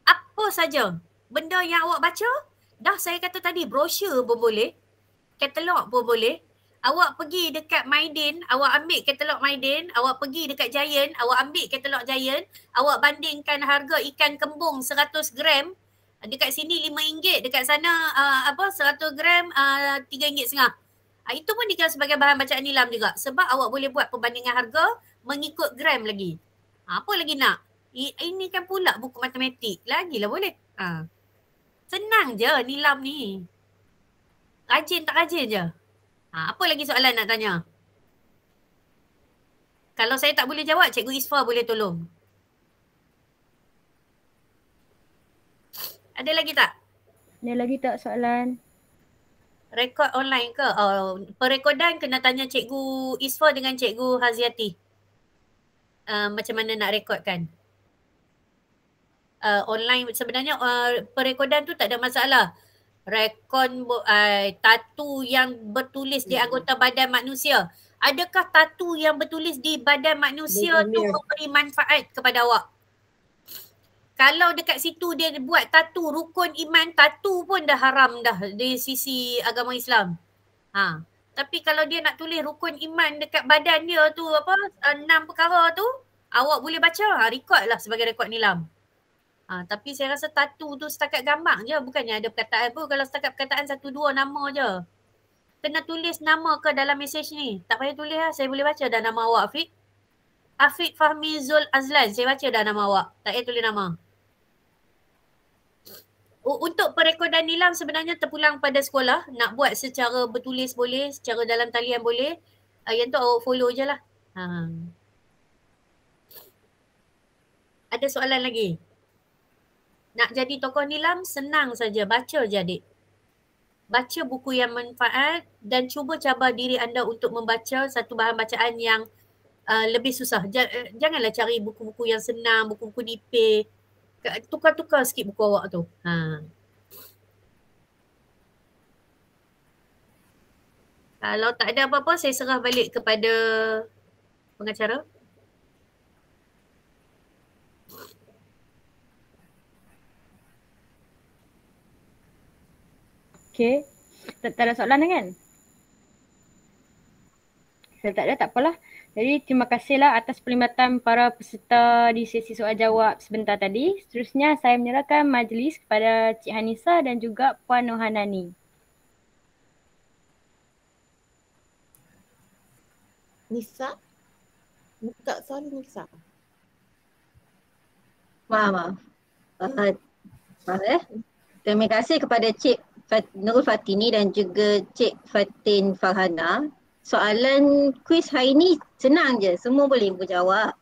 Apa saja benda yang awak baca, dah saya kata tadi, brosur pun boleh, katalog pun boleh. Awak pergi dekat Maidin, awak ambil katalog Maidin, awak pergi dekat Giant, awak ambil katalog Giant, awak bandingkan harga ikan kembung 100 gram, dekat sini RM5, dekat sana 100 gram RM3.50. Itu pun dikira sebagai bahan bacaan nilam juga sebab awak boleh buat perbandingan harga mengikut gram lagi. Apa lagi nak? Ini kan pula buku matematik. Lagilah boleh. Senang je nilam ni. Rajin tak rajin je. Apa lagi soalan nak tanya? Kalau saya tak boleh jawab, Cikgu Isfa boleh tolong. Ada lagi tak? Ada lagi tak soalan? Rekod online ke? Oh, perekodan kena tanya Cikgu Isfa dengan Cikgu Haziati. Macam mana nak rekodkan? Online sebenarnya perekodan tu tak ada masalah. Rekod tatu yang bertulis di anggota badan manusia. Adakah tatu yang bertulis di badan manusia tu memberi manfaat kepada awak? Kalau dekat situ dia buat tatu rukun iman, tatu pun dah haram dah di sisi agama Islam. Tapi kalau dia nak tulis rukun iman dekat badan dia tu 6 perkara tu, awak boleh baca, record lah sebagai rekod nilam. Tapi saya rasa tatu tu setakat gambar je, bukannya ada perkataan pun. Kalau setakat perkataan 1-2 nama je. Kena tulis nama ke dalam mesej ni? Tak payah tulis lah, saya boleh baca dah nama awak Afiq. Afiq Fahmi Zul Azlan, saya baca dah nama awak. Tak payah tulis nama. Untuk perekodan nilam sebenarnya terpulang pada sekolah. Nak buat secara bertulis boleh, secara dalam talian boleh. Yang tu awak follow je lah. Ada soalan lagi? Nak jadi tokoh nilam senang saja. Baca je adik. Baca buku yang manfaat dan cuba cabar diri anda untuk membaca satu bahan bacaan yang lebih susah. Janganlah cari buku-buku yang senang, buku-buku nipih. Tukar-tukar sikit buku awak tu. Kalau tak ada apa-apa, saya serah balik kepada pengacara. Okay. Tak ada soalan kan? Kalau tak ada, tak apalah. Jadi terima kasihlah atas perkhidmatan para peserta di sesi soal jawab sebentar tadi. Seterusnya saya menyerahkan majlis kepada Cik Hanisa dan juga Puan Nohanani. Nisa? Buka soalan Nisa. Maaf. Terima kasih kepada Cik Nurul Fatini dan juga Cik Fatin Farhana. Soalan kuis hari ni senang je, semua boleh menjawab.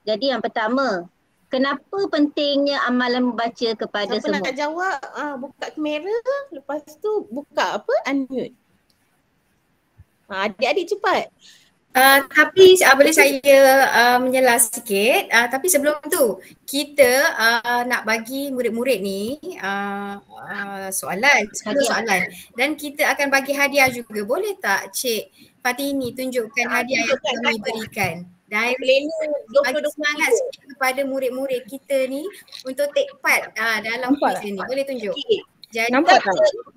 Jadi yang pertama, kenapa pentingnya amalan membaca kepada semua? Siapa nak jawab, buka kamera, lepas tu buka unmute. Adik-adik cepat. Tapi boleh saya menjelas sikit. Tapi sebelum tu, kita nak bagi murid-murid ni soalan. Dan kita akan bagi hadiah juga. Boleh tak Cik Fatini tunjukkan hadiah yang kami berikan? Dan bagi semangat sikit kepada murid-murid kita ni untuk take part dalam quiz ni. Boleh tunjuk? Jadi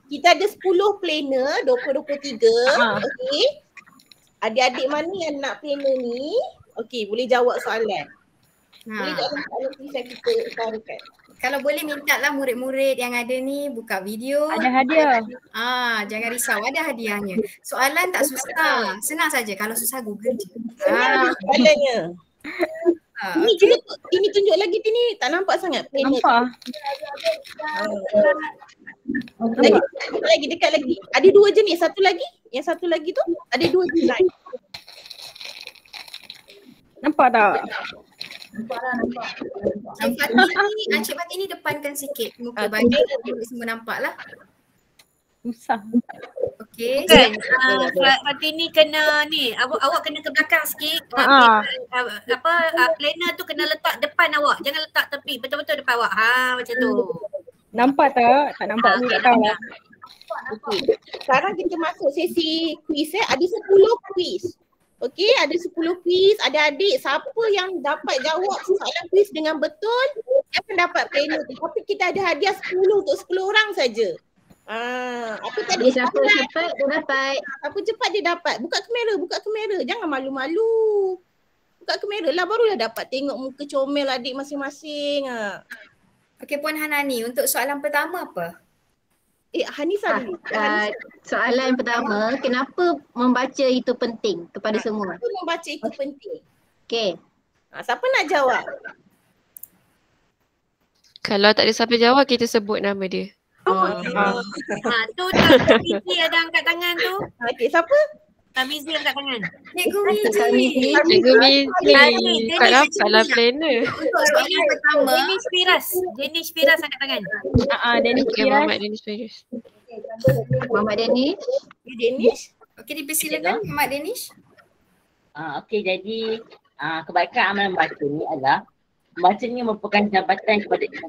kita ada 10 planner 2023. Okey. Adik-adik mana yang nak planner ni? Okey, boleh jawab soalan. Boleh jawab soalan yang kita utarakan. Kalau boleh minta lah murid-murid yang ada ni buka video. Ada hadiah. Jangan risau, ada hadiahnya. Soalan tak susah. Senang saja. Kalau susah Google je. Soalannya. Ini tunjuk lagi Tini. Tak nampak sangat planner. Nampak. Lagi dekat lagi. Ada 2 jenis. Satu lagi. Yang satu lagi tu ada 2 design. Nampak tak? Cik Fatini depankan sikit muka bagi semua nampak lah. Susah. Okey. Bukan. Fatini kena ni. Awak kena ke belakang sikit. Planner tu kena letak depan awak. Jangan letak tepi. Betul-betul depan awak. Macam tu. Nampak tak? Tak nampak pun tak tahu lah. Okay. Sekarang kita masuk sesi quiz. Ada 10 quiz. Okey, ada 10 quiz. Adik-adik siapa yang dapat jawab soalan quiz dengan betul, dia akan dapat planner tu. Tapi kita ada hadiah 10 untuk 10 orang saja. Apa tadi? Siapa cepat dia dapat. Siapa cepat dia dapat. Buka kamera. Jangan malu-malu. Buka kamera lah, barulah dapat tengok muka comel adik masing-masing. Okey, Puan Hanani, untuk soalan pertama apa? Hanisa dulu. Soalan pertama, kenapa membaca itu penting kepada semua? Kenapa membaca itu penting? Okey. Siapa nak jawab? Kalau tak ada siapa jawab, kita sebut nama dia. Tu dah ada angkat tangan tu. Okey, siapa? Tamizi angkat tangan. Cikgu Mizi. Cikgu Mizi. Tak dapatlah planner. Untuk soalan pertama. Denish Firas angkat tangan. Denish Okay, Firas. Muhammad Denish Firas. Muhammad Danish. Denish. Okey, dipersilakan Muhammad Denish. Okey, jadi kebaikan amalan membaca ni adalah membaca ni merupakan jabatan kepada ilmu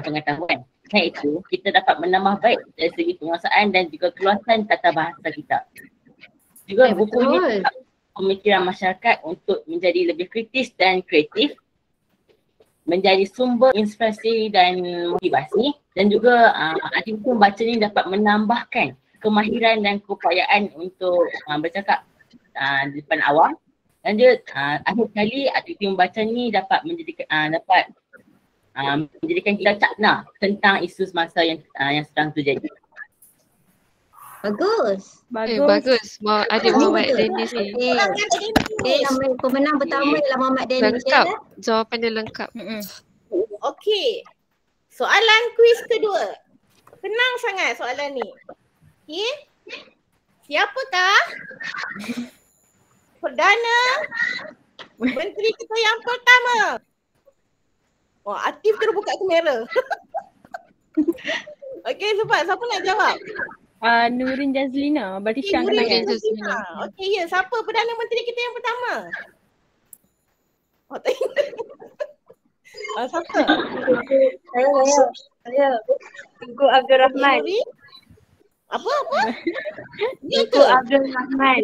pengetahuan. Selain itu, kita dapat menambah baik dari segi penguasaan dan juga keluasan tata bahasa kita. Juga buku ini dapat pemikiran masyarakat untuk menjadi lebih kritis dan kreatif, menjadi sumber inspirasi dan motivasi, dan juga aktiviti membaca ni dapat menambahkan kemahiran dan keupayaan untuk bercakap di depan awam. Dan dia akhir sekali aktiviti membaca ni dapat menjadikan kita cakna tentang isu semasa yang sedang terjadi. Bagus. Bagus. Ada Muhammad Denish ni. Nama pemenang pertama ialah Muhammad Denish. Lengkap. Jawapan dia lengkap. Okey. Soalan kuis kedua. Senang sangat soalan ni. Okey. Siapakah Perdana Menteri kita yang pertama? Wah, Atif terus buka kamera. Okey, siapa nak jawab? Nurin Jazlina. Berarti Syah angkat Nurin tangan. Jazlina. Okey, ya. Siapa Perdana Menteri kita yang pertama? Oh, tak ingat. Siapa? Saya. Tengku Abdul Rahman. Apa? Tengku Abdul Rahman.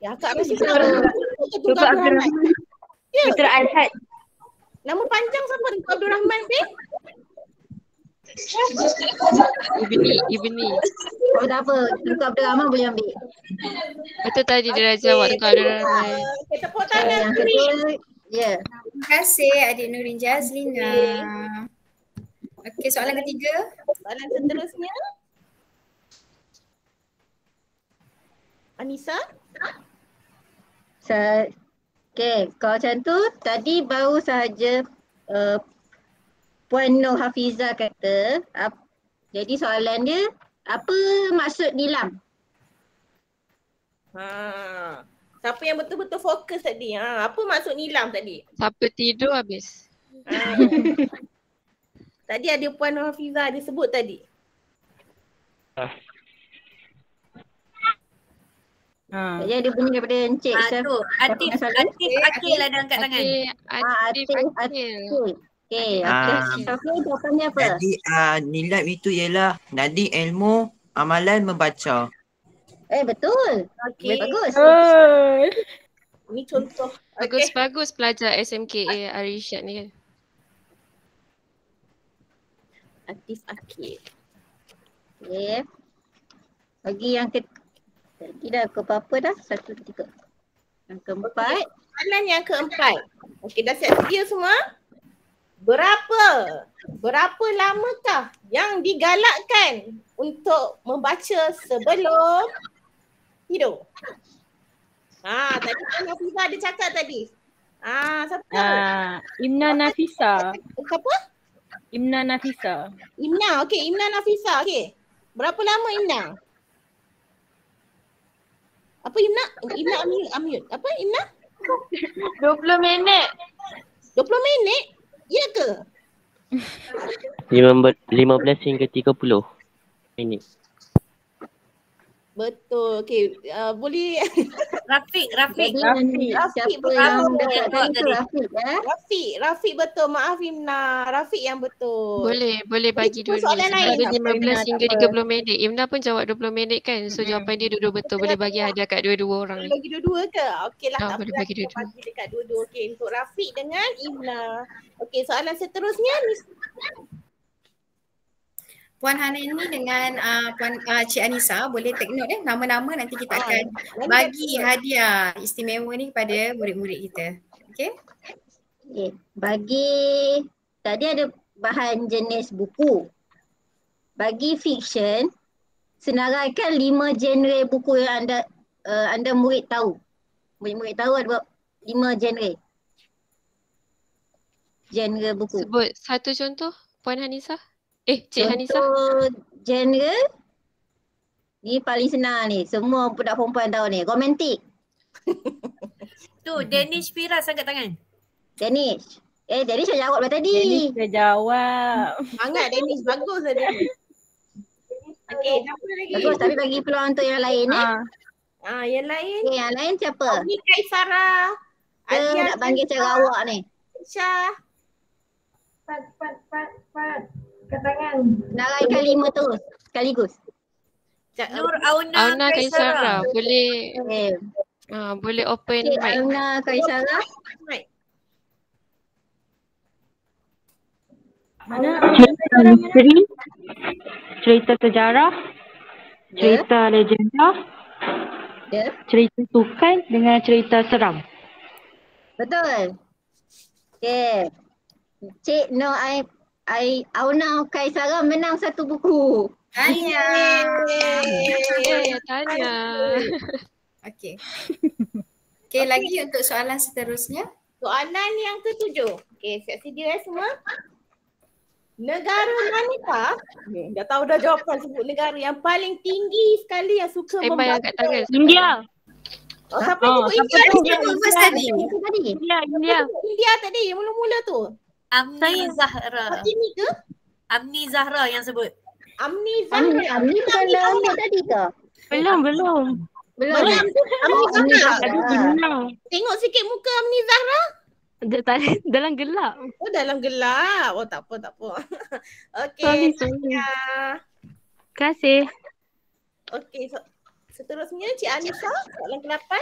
Ya, Kak Rashid. Tengku Abdul Rahman. Putra Al-Had. Nama panjang siapa? Tengku Abdul Rahman, Peh? Ibni. Oh, tak apa. Tengku Abdul Rahman boleh ambil. Betul tadi dia dah jawab Tengku Abdul Rahman. Tepuk tangan. Yang kedua, ya. Terima kasih adik Nurin Jazlina. Okey, soalan ketiga. Soalan seterusnya. Anissa? Okay, kalau macam tu tadi baru sahaja Puan Nur Hafizah kata, jadi soalan dia, apa maksud nilam? Siapa yang betul-betul fokus tadi? Apa maksud nilam tadi? Siapa tidur habis? Tadi ada Puan Nur Hafizah dia sebut tadi. Jadi ada bunyi daripada Encik. Tu, Atif Akil ada angkat tangan. Atif Akil. Okey, Atif jawapannya apa? Jadi nilam itu ialah nadi ilmu amalan membaca. Betul. Okey. Bagus. Ini contoh. Bagus pelajar SMKA Arishad ni kan. Atif Akil. Okey. Bagi yang tidak ke apa dah? 1, 3. Yang keempat. Soalan yang keempat. Okey, dah siap sedia semua? Berapa lamakah yang digalakkan untuk membaca sebelum tidur? Tadi kan Hafizah ada cakap tadi. Siapa? Imna Nafisa. Siapa? Imna Nafisa. Imna, okey. Imna Nafisa, okey. Berapa lama Imna? Apa Imna? Imna Amyud. Apa Imna? 20 minit. 20 minit? Ya ke? 15 hingga 30 minit. Betul. Okey, boleh Rafiq. Siapa yang dekat tu Rafiq betul. Maaf Imna. Rafiq yang betul. Boleh bagi dua. Soalan lain. Ada 15 hingga 30 minit. Imna pun jawab 20 minit kan. So jawapan dia dua-dua betul. Boleh bagi hadiah kat dua-dua orang ni. Boleh bagi dua-dua ke? Okeylah. Boleh bagi dua-dua. Bagi dekat dua-dua. Okey, untuk Rafiq dengan Imna. Okey, soalan seterusnya Puan Hana ini dengan Puan Cik Anissa boleh take note nama-nama, nanti kita akan bagi hadiah istimewa ni kepada murid-murid kita. Okey? Bagi tadi ada bahan jenis buku. Bagi fiksyen, senaraikan 5 genre buku yang anda murid tahu. Murid-murid tahu ada 5 genre. Genre buku. Sebut satu contoh Puan Hanisa. Cik Hanisa. Genre Ni paling senang ni. Semua budak perempuan tahu ni. Romantik. Tu, Danish Firas angkat tangan. Danish. Danish dah jawab lah tadi. Danish dah jawab. Semangat Danish. Bagus lah Danish. Okey, siapa lagi? Bagus, tapi bagi peluang untuk yang lain Yang lain? Yang lain siapa? Ni Kaisara. Dia nak panggil cara awak ni. Syah. Pat. Kat tangan. Nak raikan 5 terus. Sekaligus. Nur Auna Kaisara. Boleh. Boleh open Cik mic. Auna Kaisara. Mana? Cerita misteri, cerita sejarah, cerita legenda, cerita sukan dengan cerita seram. Betul. Okey. Cik Nur Auna Kaisara menang 1 buku. Tanya. Tanya. Okey. Okey, lagi untuk soalan seterusnya. Soalan yang ke-7. Okey, siap sedia semua? Negara manakah? Dah tahu dah jawapan, sebut negara yang paling tinggi sekali yang suka angkat tangan. India. Siapa yang sebut India? India. India tadi, mula-mula tu. Amni Zahra. Ini ke? Amni Zahra yang sebut. Amni Zahra. Amni bukan dah ambil tadi ke? Belum. Amni Zahra. Benar. Tengok sikit muka Amni Zahra. Dalam gelap. Oh, dalam gelap. Oh, tak apa. Okey. Terima kasih. Okey, seterusnya Cik Anissa, soalan ke-8.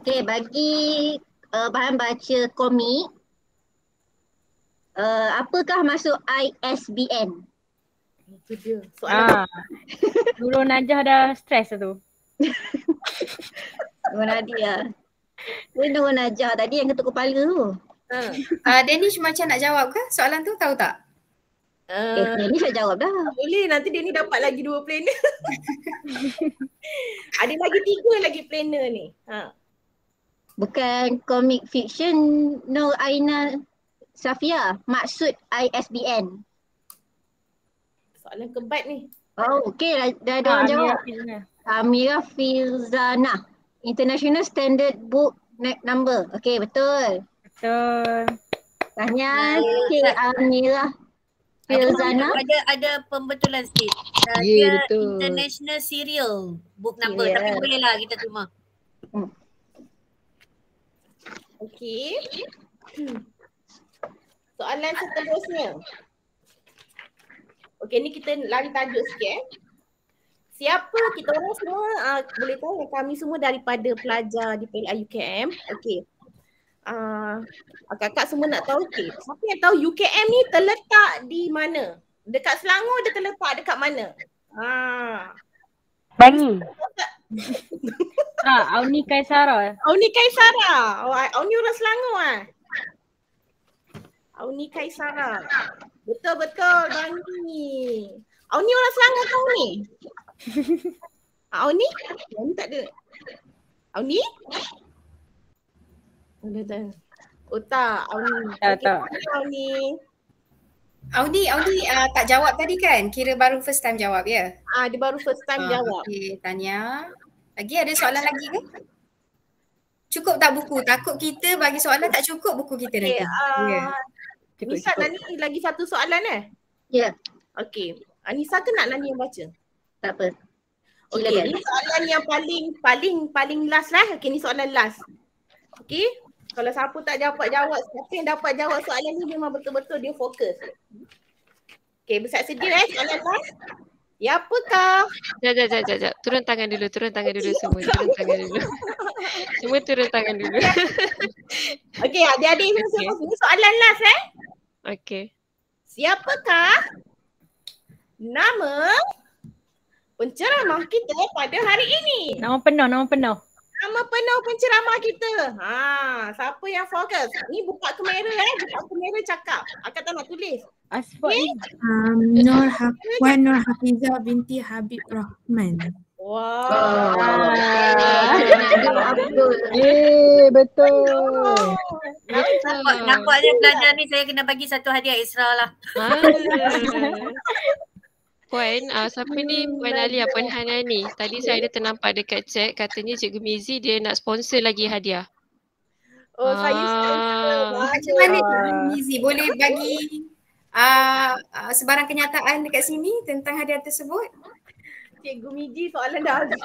Okey, bagi bahan baca komik, apakah masuk ISBN? Itu dia. Soalan. Nurul Najah dah stres tu. Nurul Nadia. Nurul Najah tadi yang ketuk kepala tu. Danish macam nak jawab ke soalan tu, tahu tak? Danish dah jawab dah. Boleh, nanti dia ni dapat lagi 2 planner. Ada lagi 3 lagi planner ni. Bukan komik fiction Nur Aina Safia, maksud ISBN. Soalan kebat ni. Oh, okey, dah ada orang jawab. Amira Filzana, International Standard Book Number. Okey, betul. Tahniah Cik Amira Filzana. Ada pembetulan sikit. Ya, Dia betul. International Serial Book Number. Tapi boleh lah kita terima. Okey. Soalan seterusnya. Okey, ni kita lari tajuk sikit. Siapa kita orang semua boleh tahu yang kami semua daripada pelajar di PLI UKM. Okey. Kakak semua nak tahu, okey. Siapa yang tahu UKM ni terletak di mana? Dekat Selangor dia terletak dekat mana? Bangi. Auni Kaisara. Auni Kaisara. Auni orang Selangor Auni Kaisara. Betul Bangi. Auni orang Selangor tahu ni. Auni? Auni tak ada. Auni? Oh tak, Auni. Tak. Auni. Audi tak jawab tadi kan? Kira baru first time jawab ya? Dia baru first time jawab. Okey, tanya. Lagi ada soalan lagi ke? Cukup tak buku? Takut kita bagi soalan tak cukup buku kita nanti. Nisa Nani lagi satu soalan Ya. Okey. Nisa ke nak Nani yang baca? Tak apa. Okey, ni soalan yang paling last lah. Okey, ni soalan last. Okey. Kalau siapa tak dapat jawab, siapa yang dapat jawab soalan ni memang betul-betul dia fokus. Okey, bersiap sedia soalan last. Ya apakah? Sekejap. Turun tangan dulu semua. Semua turun tangan dulu. Okey, adik-adik semua. Ini soalan last Okey. Siapakah nama penceramah kita pada hari ini? Nama penuh. Nama penuh penceramah kita. Siapa yang fokus? Ni buka kamera buka kamera cakap. Akak tak nak tulis. Asfar Nur Hafizah binti Habib Rahman. Wow. Betul. Nampaknya pelajar ni saya kena bagi satu hadiah Isra lah. Puan, siapa ni Puan Alia, Puan Hanani. Tadi saya ada ternampak dekat chat katanya Cikgu Mizi dia nak sponsor lagi hadiah. Oh, saya sponsor. Macam mana Cikgu Mizi boleh bagi sebarang kenyataan dekat sini tentang hadiah tersebut? Cikgu Mizi soalan dah habis.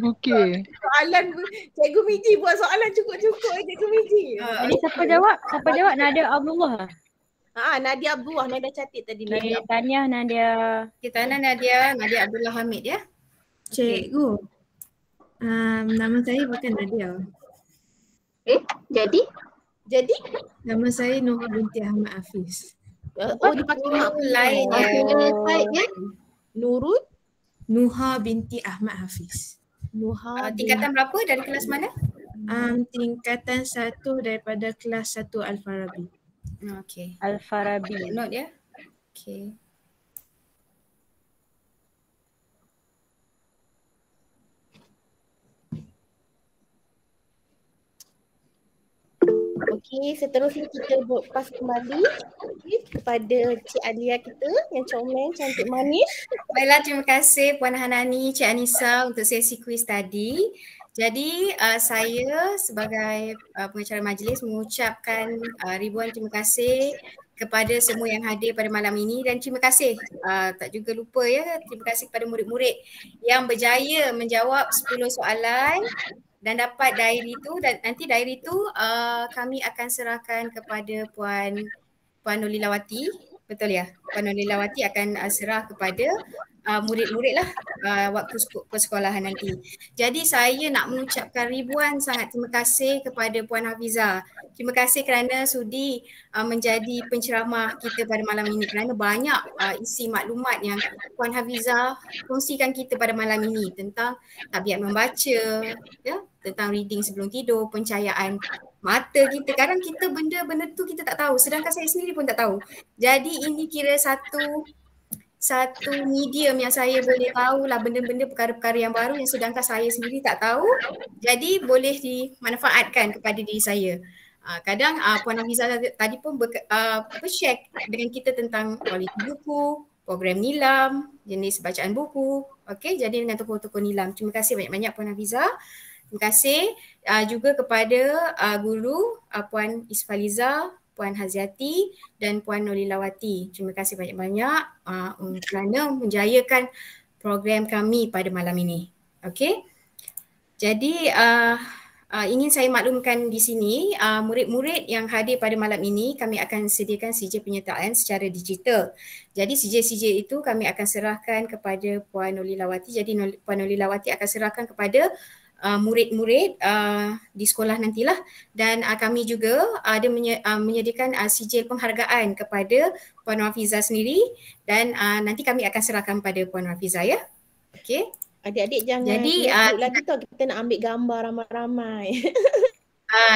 Bukit. Soalan Cikgu Mizi buat soalan cukup-cukup Cikgu Mizi. Jadi siapa jawab? Nadia Abdullah. Nadia Abdullah. Nadia catat tadi. Okay, tahniah Nadia. Okay, tahniah Nadia Abdullah Hamid ya. Cikgu, nama saya bukan Nadia. Jadi? Nama saya Nurul binti Ahmad Hafiz. Dia pakai mak lain ya. Nurul? Nuha binti Ahmad Hafiz. Tingkatan berapa, dari kelas mana? Tingkatan 1 daripada kelas 1 Al-Farabi. Okey. Al-Farabi. Note ya. Okey. Okey, seterusnya kita pas kembali kepada Cik Alia kita yang comel, cantik, manis. Baiklah, terima kasih Puan Hanani, Cik Anissa untuk sesi kuis tadi. Jadi saya sebagai pengacara majlis mengucapkan ribuan terima kasih kepada semua yang hadir pada malam ini dan terima kasih tak juga lupa ya, terima kasih kepada murid-murid yang berjaya menjawab 10 soalan dan dapat diary itu, dan nanti diary itu kami akan serahkan kepada Puan Nolilawati. Betul ya? Puan Nolilawati akan serah kepada murid-murid lah waktu persekolahan nanti. Jadi saya nak mengucapkan ribuan sangat terima kasih kepada Puan Hafizah. Terima kasih kerana sudi menjadi penceramah kita pada malam ini, kerana banyak isi maklumat yang Puan Hafizah kongsikan kita pada malam ini tentang tabiat membaca, ya, tentang reading sebelum tidur, pencahayaan mata kita. Kadang kita benda-benda tu kita tak tahu, sedangkan saya sendiri pun tak tahu. Jadi ini kira satu medium yang saya boleh tahulah benda-benda perkara-perkara yang baru yang sedangkan saya sendiri tak tahu. Jadi boleh dimanfaatkan kepada diri saya. Kadang Puan Hafizah tadi pun share dengan kita tentang kualiti buku, program nilam, jenis bacaan buku. Okey, jadi dengan tokoh-tokoh nilam. Terima kasih banyak-banyak Puan Hafizah. Terima kasih juga kepada guru Puan Isfaliza, Puan Haziati dan Puan Nolilawati. Terima kasih banyak-banyak kerana menjayakan program kami pada malam ini. Okey. Jadi ingin saya maklumkan di sini murid-murid yang hadir pada malam ini kami akan sediakan CJ penyertaan secara digital. Jadi CJ itu kami akan serahkan kepada Puan Nolilawati. Jadi Puan Nolilawati akan serahkan kepada murid-murid di sekolah nantilah, dan kami juga ada menyediakan sijil penghargaan kepada Puan Hafizah sendiri, dan nanti kami akan serahkan pada Puan Hafizah ya. Okey. Adik-adik jangan lagi tau, kita nak ambil gambar ramai-ramai.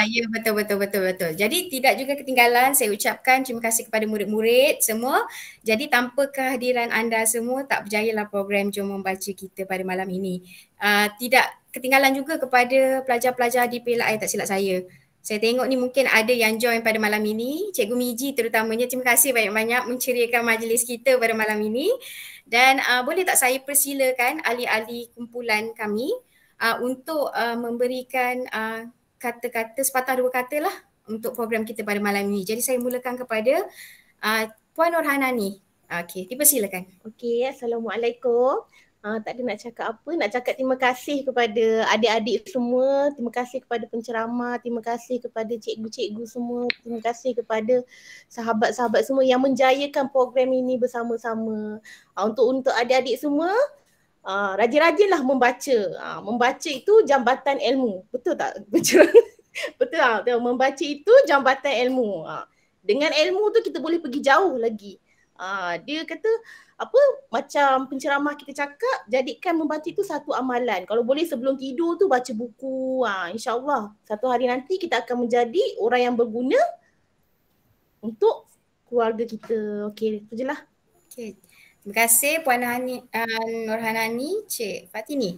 Ya, betul. Jadi tidak juga ketinggalan, saya ucapkan terima kasih kepada murid-murid semua. Jadi tanpa kehadiran anda semua tak berjayalah program Jom Membaca kita pada malam ini. Tidak ketinggalan juga kepada pelajar-pelajar di PLI, tak silap saya. Saya tengok ni mungkin ada yang join pada malam ini. Cikgu Miji terutamanya, terima kasih banyak-banyak menceriakan majlis kita pada malam ini. Dan boleh tak saya persilakan ahli-ahli kumpulan kami untuk memberikan kata-kata, sepatah dua kata lah untuk program kita pada malam ini. Jadi saya mulakan kepada Puan Nur Hanani. Okey, dipersilakan. Okey, Assalamualaikum. Tak ada nak cakap apa, nak cakap terima kasih kepada adik-adik semua, terima kasih kepada penceramah, terima kasih kepada cikgu-cikgu semua, terima kasih kepada sahabat-sahabat semua yang menjayakan program ini bersama-sama. Untuk adik-adik semua, rajin-rajinlah membaca. Membaca itu jambatan ilmu. Betul tak? Betul tak? Membaca itu jambatan ilmu. Dengan ilmu tu kita boleh pergi jauh lagi. Dia kata macam penceramah kita cakap, jadikan membaca itu satu amalan. Kalau boleh sebelum tidur tu baca buku. InsyaAllah satu hari nanti kita akan menjadi orang yang berguna untuk keluarga kita. Okey, itu je lah. Okey. Terima kasih Puan Nur Hanani. Cik Fatini.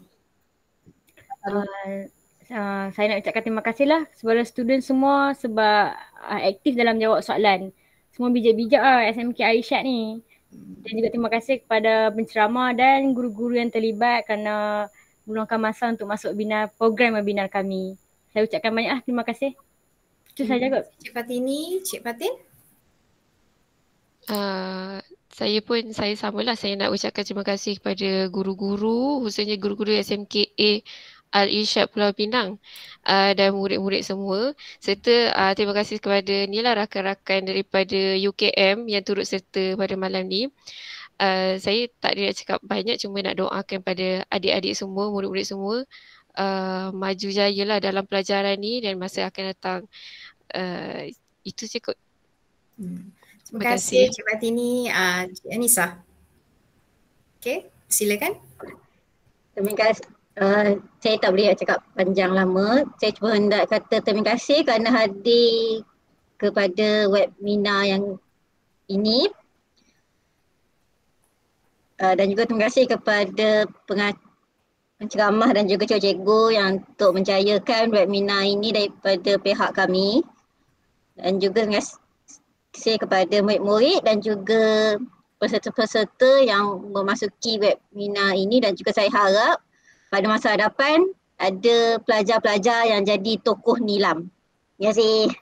Saya nak ucapkan terima kasih lah kepada student semua sebab aktif dalam jawab soalan. semua bijak-bijak lah SMK Aisyad ni. Dan juga terima kasih kepada penceramah dan guru-guru yang terlibat kerana meluangkan masa untuk masuk program webinar kami. Saya ucapkan banyak terima kasih. Itu saja kot. Cik Fatini, Cik Fatin? Saya samalah, saya nak ucapkan terima kasih kepada guru-guru, khususnya guru-guru SMKA Al-Irsyad Pulau Pinang dan murid-murid semua, serta terima kasih kepada rakan-rakan daripada UKM yang turut serta pada malam ni. Saya tak ada nak cakap banyak, cuma nak doakan pada adik-adik semua, murid-murid semua maju jaya lah dalam pelajaran ni dan masa akan datang. Itu je kot. Terima kasih Cik Fatini. Cik Anissa. Okay, silakan. Terima kasih. Saya tak boleh cakap panjang lama. Saya cuma hendak kata terima kasih kerana hadir kepada webinar yang ini. Dan juga terima kasih kepada penceramah dan juga cikgu yang untuk menjayakan webinar ini daripada pihak kami. Dan juga terima kasih kepada murid-murid dan juga peserta-peserta yang memasuki webinar ini, dan juga saya harap pada masa hadapan ada pelajar-pelajar yang jadi tokoh nilam. Terima kasih.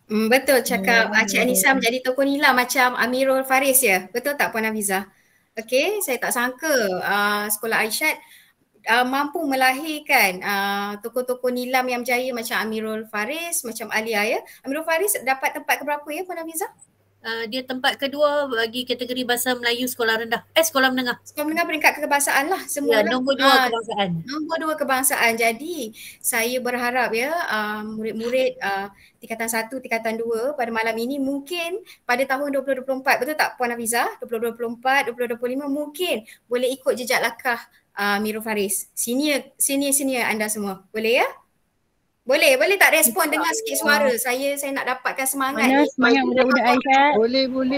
Betul cakap Cik Anissa menjadi tokoh nilam macam Amirul Faris ya. Betul tak Puan Hafiza? Okey, saya tak sangka Sekolah Aisyad mampu melahirkan tokoh-tokoh nilam yang berjaya macam Amirul Faris, macam Alia ya. Amirul Faris dapat tempat keberapa ya Puan Hafiza? Dia tempat kedua bagi kategori bahasa Melayu sekolah rendah. Sekolah menengah. Sekolah menengah peringkat kebangsaan lah semua. Ya, nombor 2 kebangsaan. Nombor 2 kebangsaan. Jadi saya berharap ya murid-murid tingkatan 1, tingkatan 2 pada malam ini mungkin pada tahun 2024, betul tak Puan Hafiza? 2024, 2025 mungkin boleh ikut jejak langkah Amirul Faris. Senior anda semua. Boleh ya? Boleh tak respon dengar sikit suara? Saya nak dapatkan semangat. Mana semangat budak-budak Aisyad? Boleh. Boleh.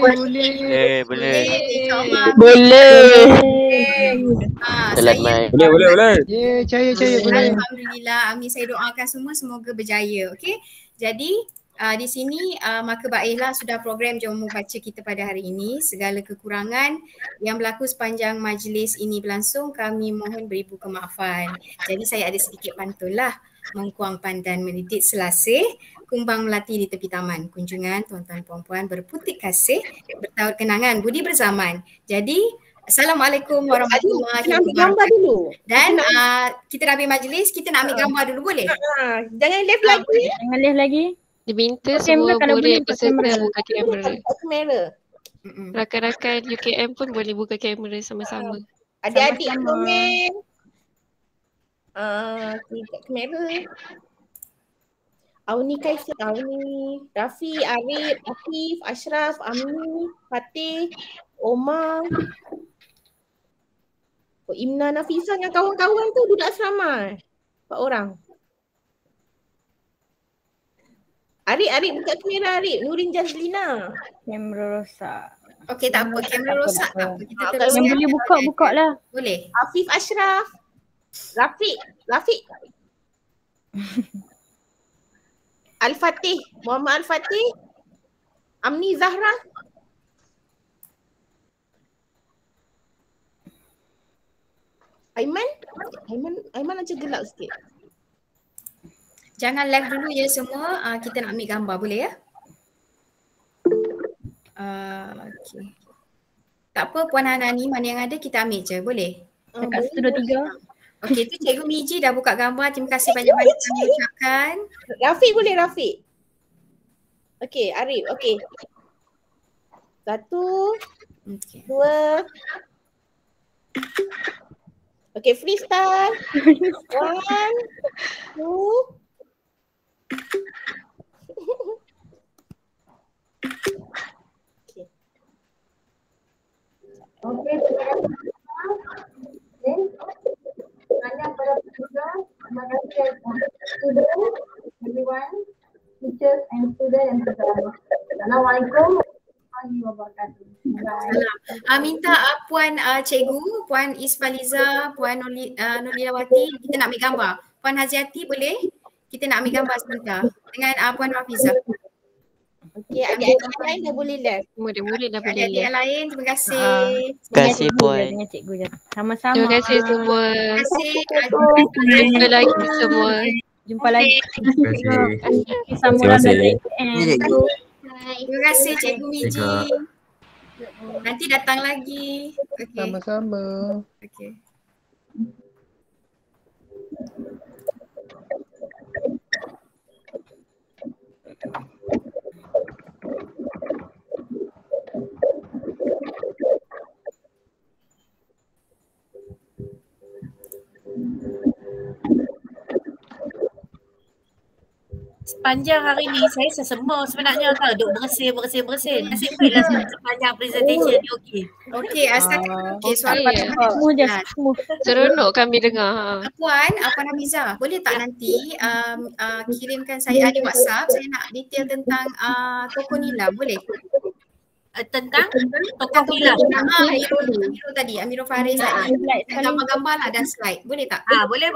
Cahaya boleh. Alhamdulillah, amin, saya doakan semua semoga berjaya. Okey. Jadi di sini maka baiklah sudah program Jom Baca kita pada hari ini. Segala kekurangan yang berlaku sepanjang majlis ini berlangsung kami mohon beribu kemaafan. Jadi saya ada sedikit pantun lah. Mengkuang pandan mendidik selasih, kumbang melati di tepi taman. Kunjungan tuan-tuan puan-puan berputik kasih, bertaut kenangan budi berzaman. Jadi Assalamualaikum warahmatullahi wabarakatuh. Gambar dulu. Dan kita dah habis majlis, kita nak ambil gambar dulu boleh? Jangan live lagi. Jangan live lagi. Diminta semua murid peserta buka kamera. Rakan-rakan UKM pun boleh buka kamera sama-sama. Adik-adik komen. Tidak kamera. Auni Kaisar, Rafi, Arif, Afif, Ashraf, Amni, Fatih, Omar, Imna, Nafisa dengan kawan-kawan tu duduk asrama. 4 orang. Arif buka kamera Arif. Nurin Jazlina. Kamera rosak. Okey tak apa, kamera rosak tak apa. Kita terus yang boleh buka lah. Boleh. Afif Ashraf. Rafiq. Al-Fatih, Muhammad Al-Fatih. Amni Zahra. Aiman macam gelap sikit. Jangan live dulu ya semua. Kita nak ambil gambar boleh ya? Okey. Tak apa Puan Hanani, mana yang ada kita ambil je, boleh? Dekat 1, 2, 3. Okey, tu Cikgu Miji dah buka gambar. Terima kasih banyak-banyak kami ucapkan. Rafiq boleh Rafiq? Okey, Arif. Okey. 1, 2. Okey, freestyle. 1, 2. Okey, tanya para peserta, terima kasih student, everyone, teachers and student yang terdapat. Assalamualaikum warahmatullahi wabarakatuh. Minta Puan Cikgu, Puan Isfaliza, Puan Nurlilawati, kita nak ambil gambar. Puan Haziati boleh? Kita nak ambil gambar sebentar dengan Puan Hafiza. Okey, adik-adik yang lain dah boleh left. Semua dah boleh dah boleh Adik-adik lihat. yang lain, terima kasih. Terima kasih Puan. Dengan cikgu je. Sama-sama. Terima kasih semua. Terima kasih. Jumpa lagi semua. Jumpa lagi. Terima kasih. Sama Terima kasih. Terima kasih Cikgu Miji. Nanti datang lagi. Okey. Sama-sama. Okey. Sepanjang hari ni saya sesemua sebenarnya tau, duk bersih. Nasib baiklah sepanjang presentation ni okey. Okey, setakat okey soal Okey. Semua je. Seronok kami dengar. Puan Hamiza, boleh tak nanti kirimkan saya di WhatsApp, saya nak detail tentang tokoh Nila, boleh? Tentang tokoh Nila. Amirul Faris tadi. Gambar-gambar lah dan slide. Boleh tak? Boleh.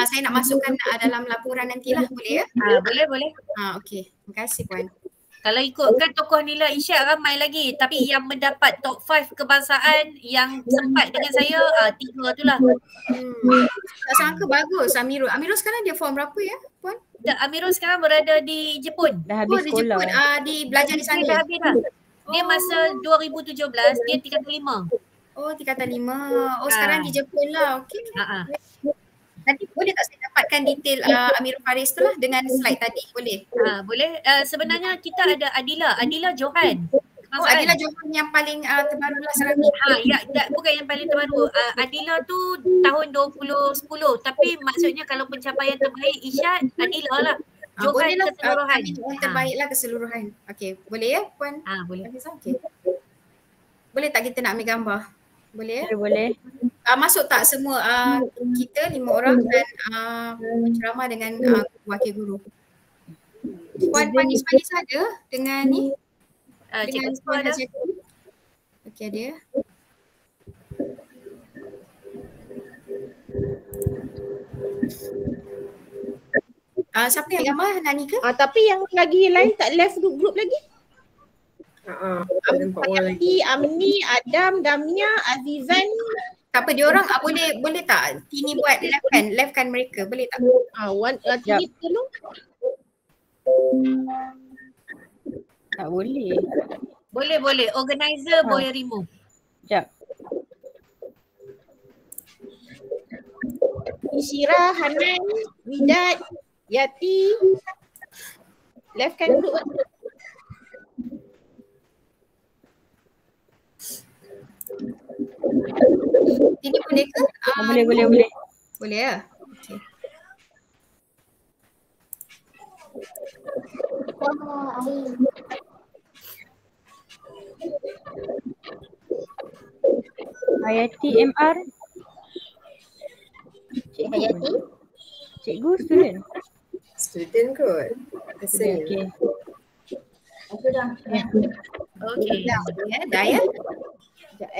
Saya nak masukkan dalam laporan nantilah, boleh ya? Boleh. Okey. Terima kasih Puan. Kalau ikutkan tokoh Nila Isyak ramai lagi, tapi yang mendapat top 5 kebangsaan yang sempat dengan saya 3 tu lah. Tak sangka bagus Amirul. Amirul sekarang dia form berapa ya Puan? Amirul sekarang berada di Jepun. Dah habis di sekolah. Jepun. Di belajar di sana. Dia dah habis dah. Dia masa 2017 dia tingkatan 5. Oh, tingkatan 5. Oh, sekarang di Jepun lah. Okey. Nanti boleh tak saya dapatkan detail Amirul Faris tu lah dengan slide tadi? Boleh? Boleh. Sebenarnya kita ada Adila Johan. Oh, Adila Johan yang paling terbaru lah sekarang ni. Bukan yang paling terbaru. Adila tu tahun 2010. Tapi maksudnya kalau pencapaian terbaik Isyak, Adila lah. Johan keseluruhan. Terbaiklah keseluruhan. Okey, boleh ya Puan? Boleh. Okey. Boleh tak kita nak ambil gambar? Boleh ya? Boleh. Masuk tak semua kita 5 orang dan penceramah dengan wakil guru? Puan Panis ada dengan ni? Dengan Puan Haji. Okey, ada ya. Siapa yang gambar? Nani ke? Tapi yang lagi lain tak left group lagi? Yati, Amni, Adam, Damia, Azizan. Tak apa, diorang boleh tak Tini buat leftkan mereka, boleh tak? Tini tolong. Tak boleh. Boleh. Organizer boleh remove. Sekejap. Isyira, Hanan, Widat, Yati. Leftkan group. Ini boleh ke? Boleh. Boleh ya? Okey. Hayati MR. Cik Hayati. Cikgu student. Student kot. Okey. Aku dah. Okey. Dah ya? Sekejap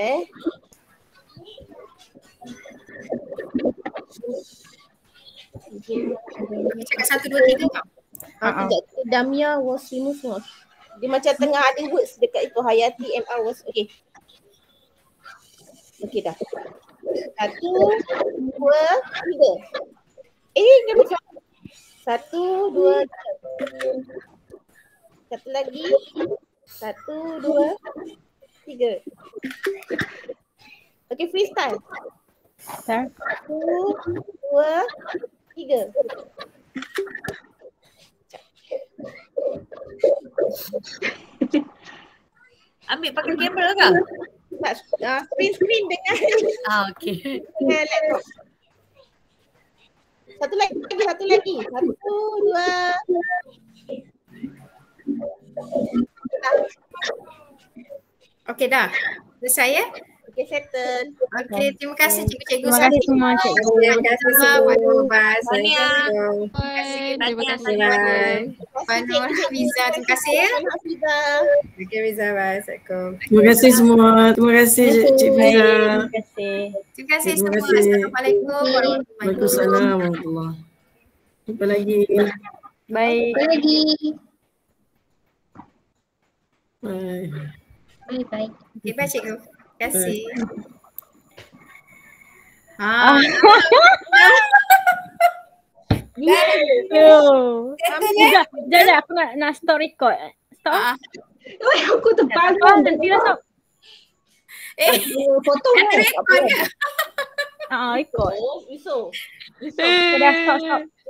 Cakap 1, 2, 3 tak? Damia was removed semua. Dia macam tengah ada words dekat itu. Hayati MR was. Okey. Okey dah. 1, 2, 3. Jangan macam 1, 2, 3. Satu lagi. 1, 2, 3. Okey, freestyle. 1, 2, 3. Ambil pakai kamera ke? Screen dengan okey. dengan laptop. Satu lagi. 1, 2. Okey dah. Selesai ya? Okey, settle. Okey, terima kasih cikgu-cikgu. Terima kasih semua cikgu. Terima kasih semua. Tania. Terima kasih. Nur Hafiza, terima kasih ya. Okey Riza, bye. Assalamualaikum. Terima kasih semua. Terima kasih Cik Fiza. Terima kasih. Terima kasih Terima semua. kasih. Assalamualaikum warahmatullahi Waalaikumsalam warahmatullahi. Jumpa lagi. Baik. Lagi. Bye-bye. Okay, bye cikgu. Terima kasih. Jangan aku nak stop record. Stop. Aku terbangun. Nanti lah stop. Foto record ke? Record. Esok. Dah stop.